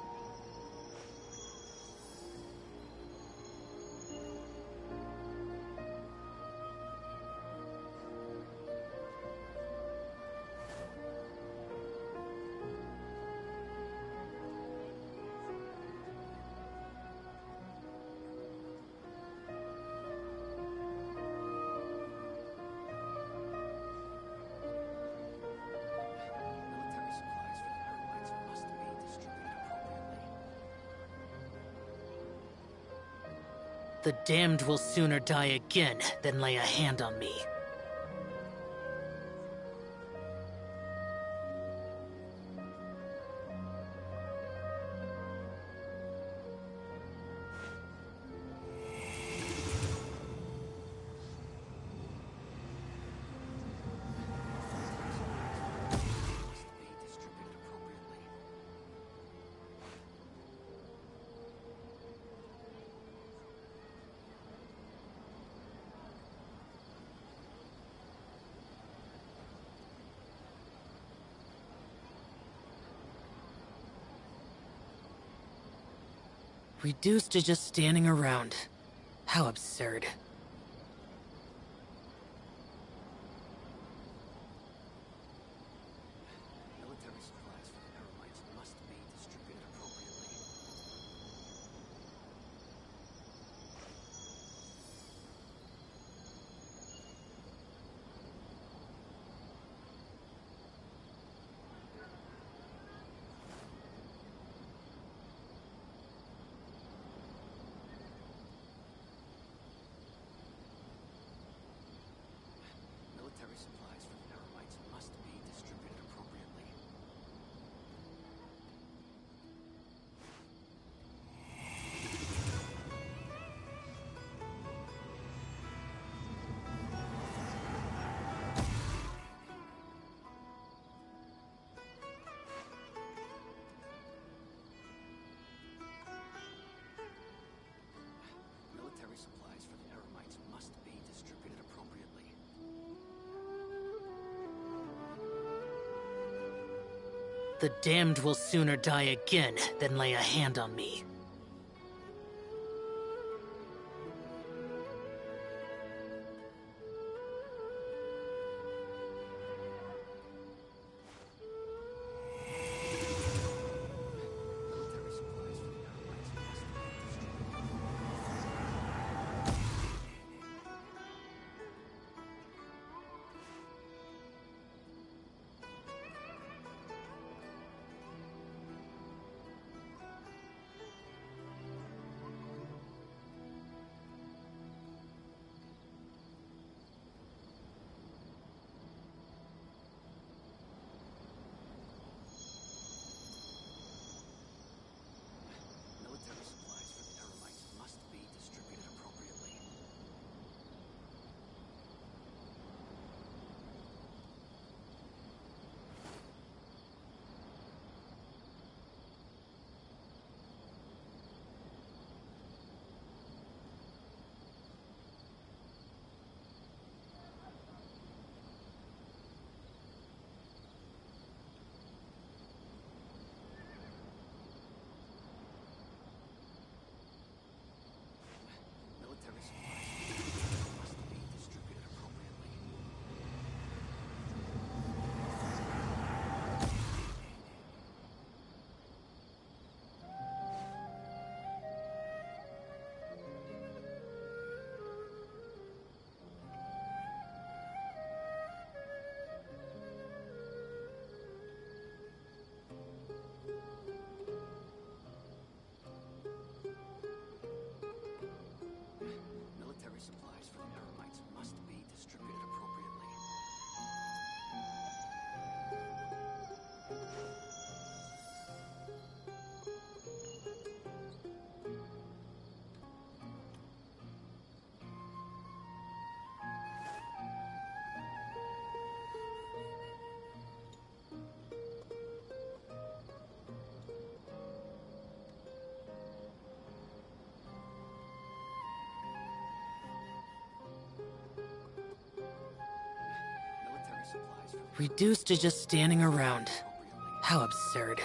Eremites must be distributed appropriately. The damned will sooner die again than lay a hand on me. Reduced to just standing around. How absurd. Military supplies for the Eremites must be distributed appropriately. Military supplies for the Eremites must be distributed appropriately. Military supplies for the Eremites must be distributed appropriately. The damned will sooner die again than lay a hand on me. Military supplies for the Eremites must be distributed. Reduced to just standing around. How absurd.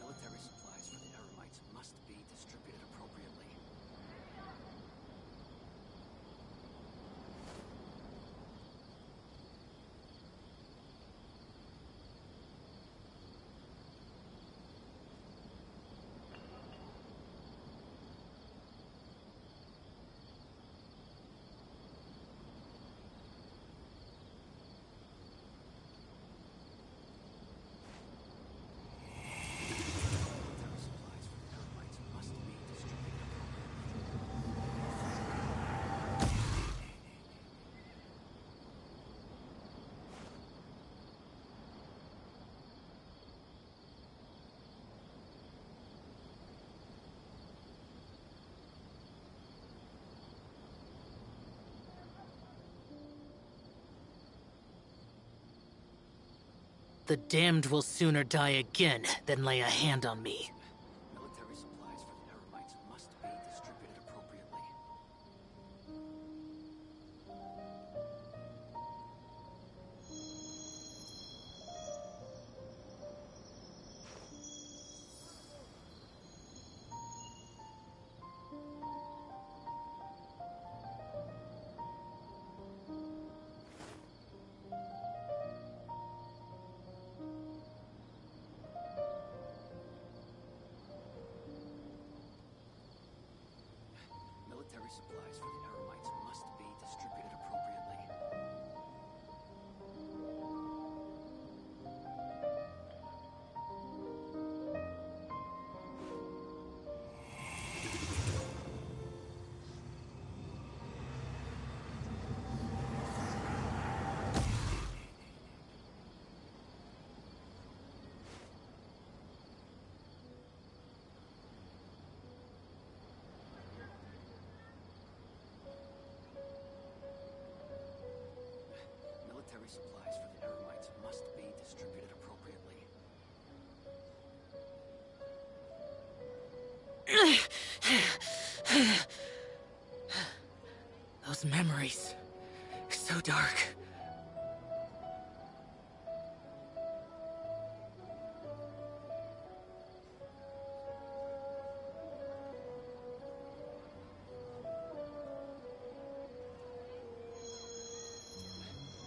Military supplies for the Eremites must be distributed appropriately. The damned will sooner die again than lay a hand on me. Military supplies for the Eremites must be distributed appropriately. Military supplies for the Eremites must be distributed appropriately. Military supplies for the Eremites must be distributed appropriately. Those memories. So dark.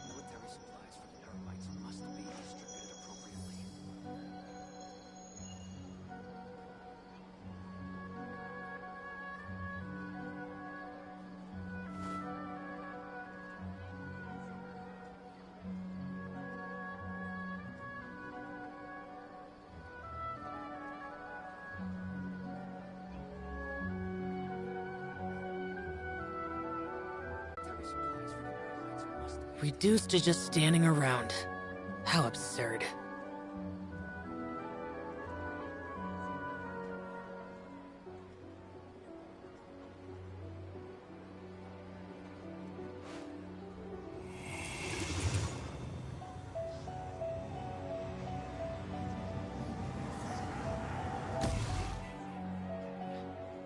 Military supplies for the Eremites must be distributed appropriately. Military supplies for the Eremites must be Reduced to just standing around. How absurd.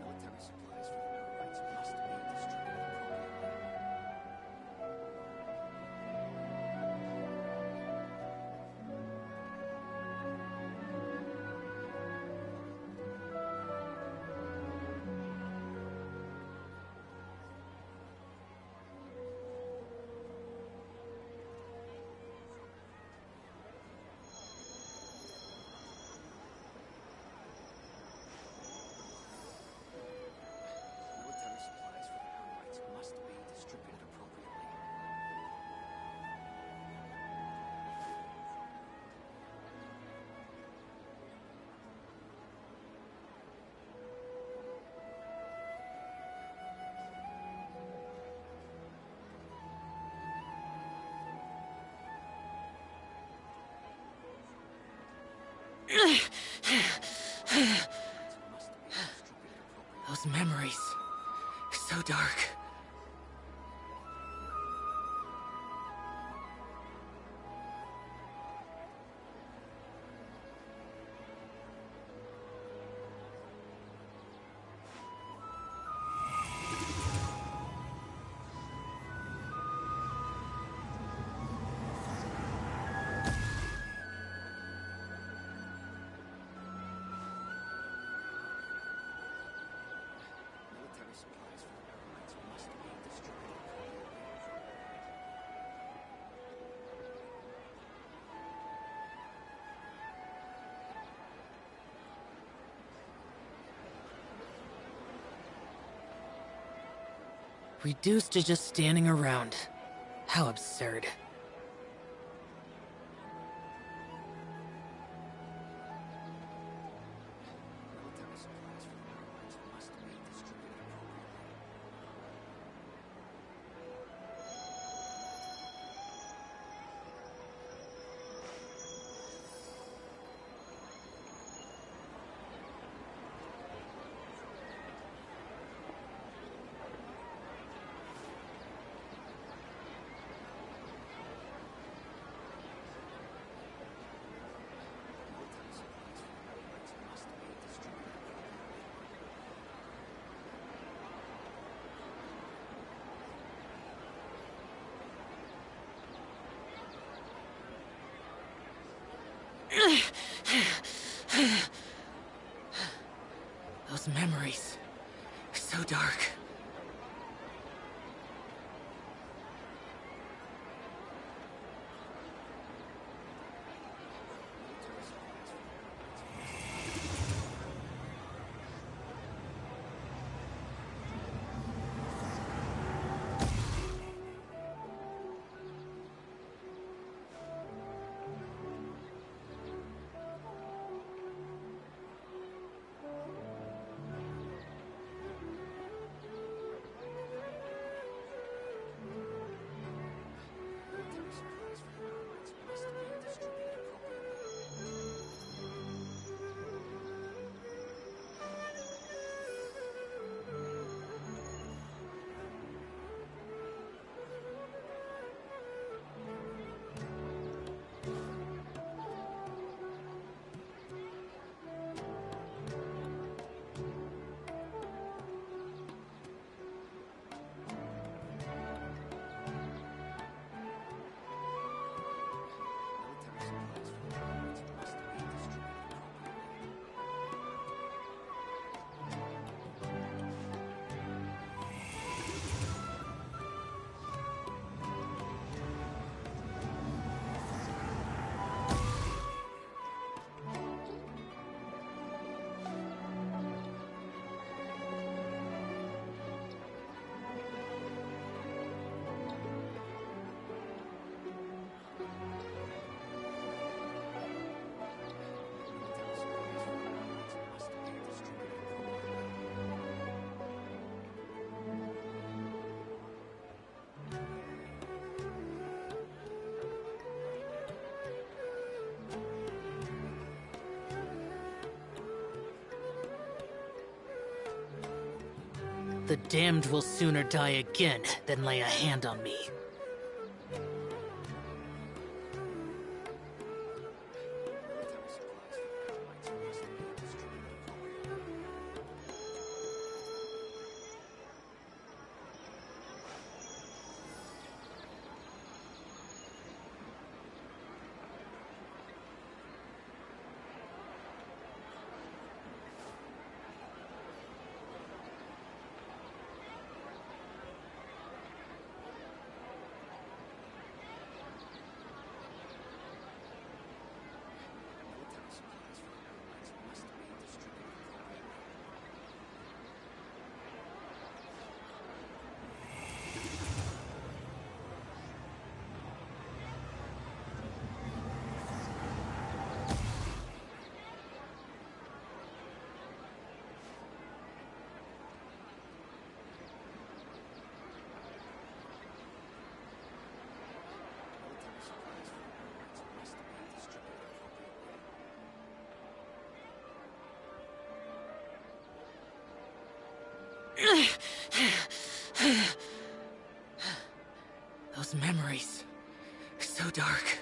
Military supplies for the Eremites must be distributed appropriately. Military supplies for the Eremites must be distributed appropriately. Those memories. So dark. Reduced to just standing around. How absurd. Those memories. So dark. The damned will sooner die again than lay a hand on me. Those memories. So dark.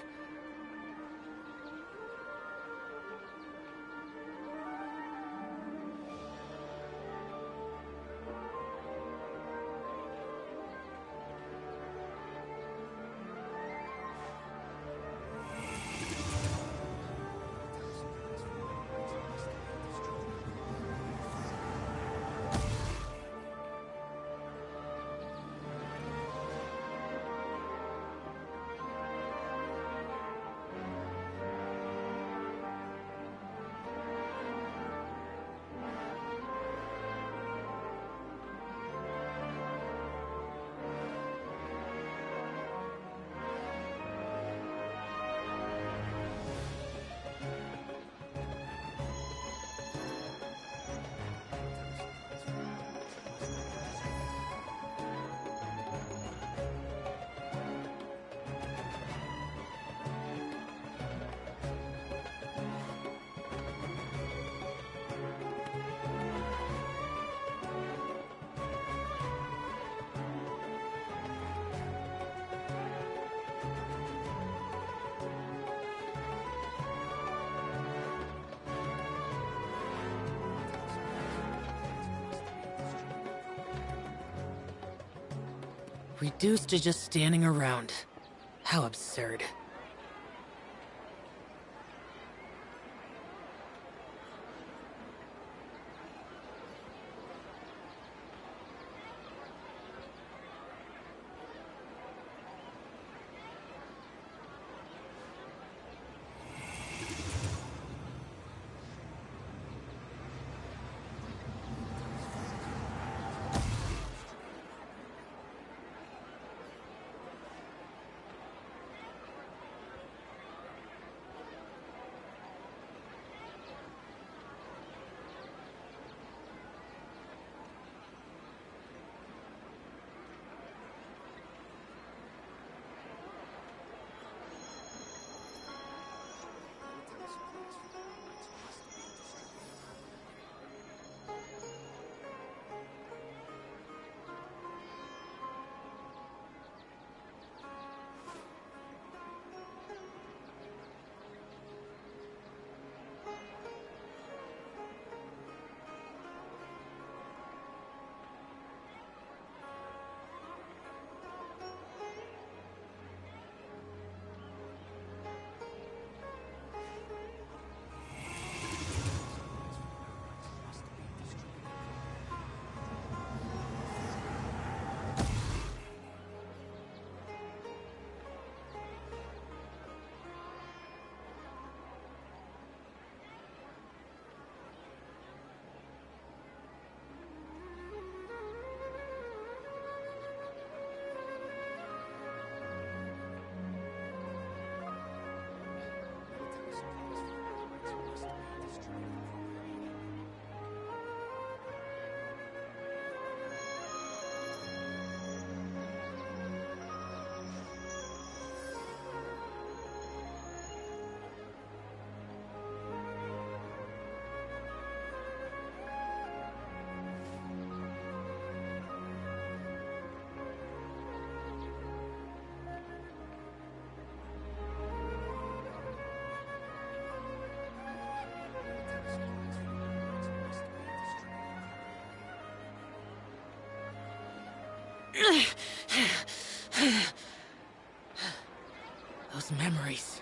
Reduced to just standing around. How absurd. Those memories.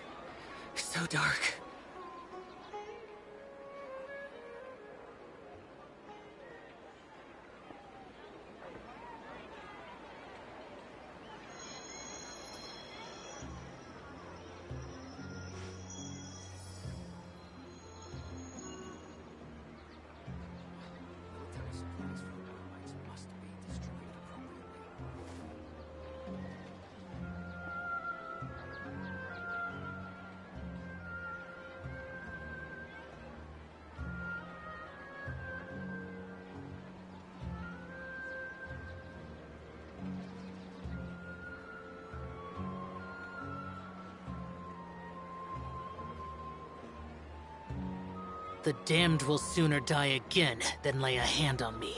So dark. The damned will sooner die again than lay a hand on me.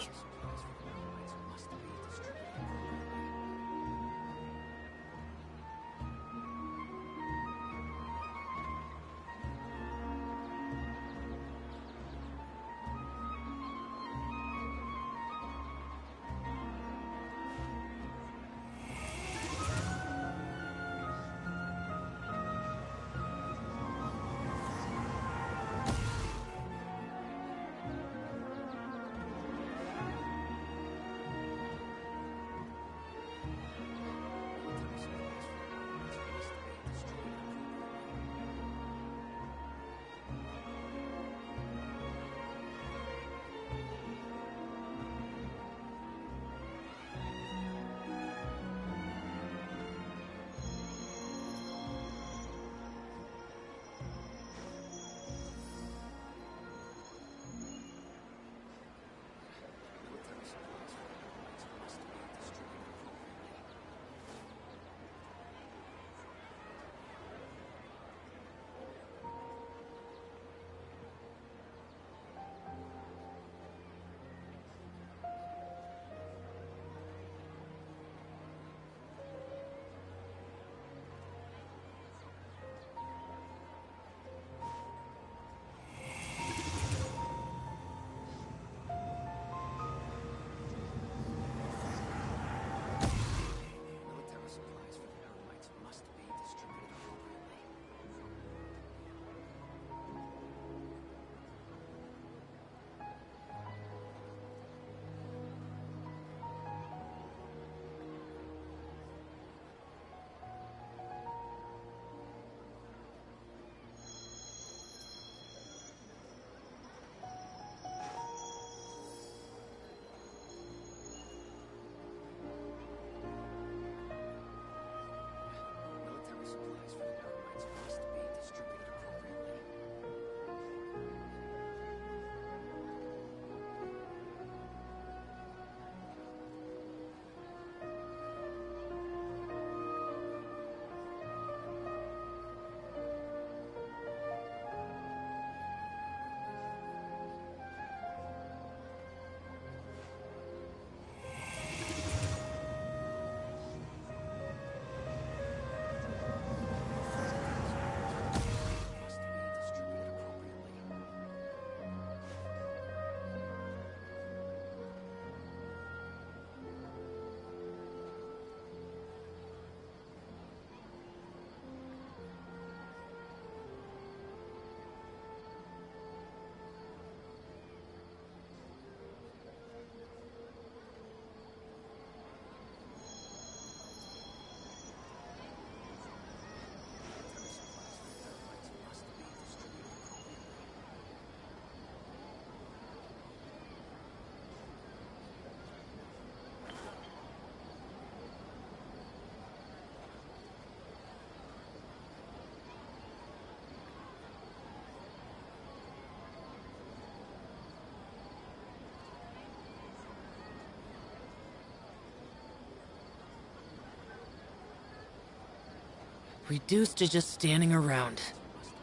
Reduced to just standing around.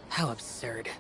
How absurd.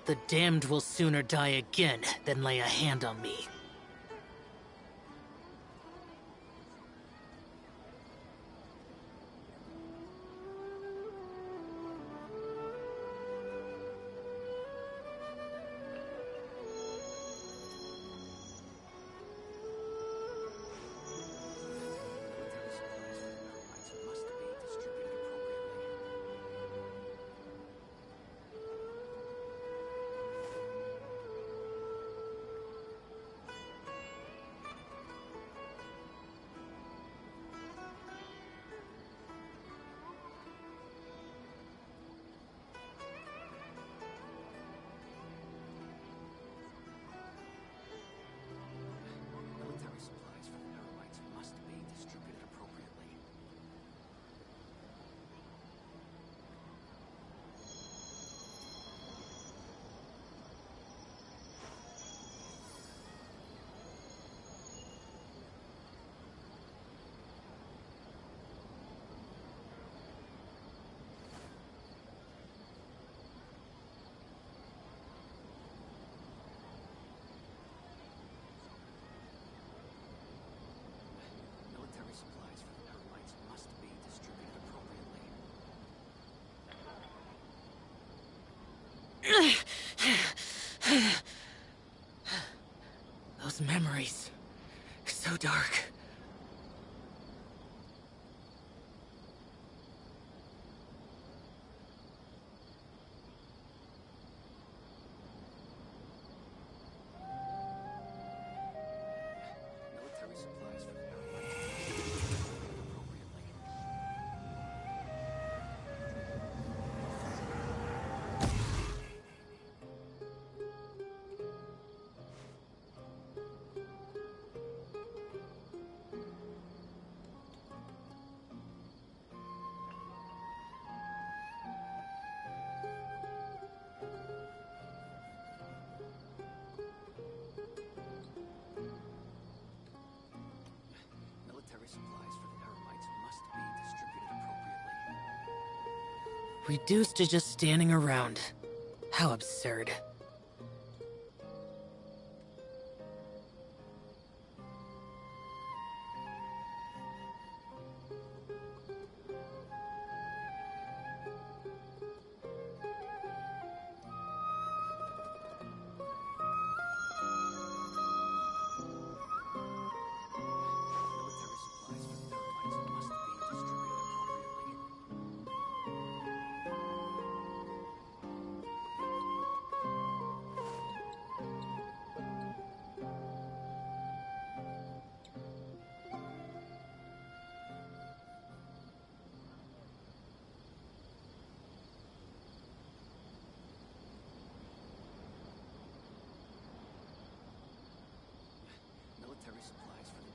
The damned will sooner die again than lay a hand on me. Those memories. So dark. Reduced to just standing around. How absurd.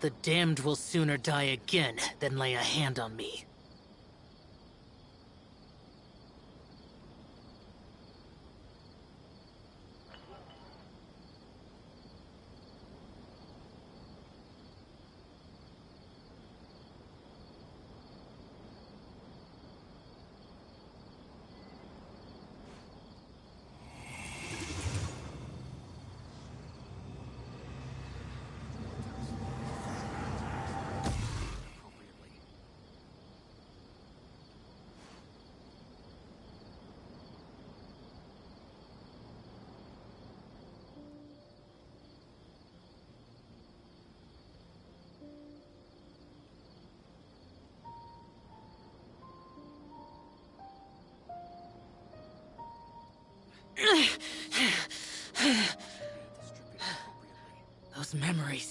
The damned will sooner die again than lay a hand on me. Those memories.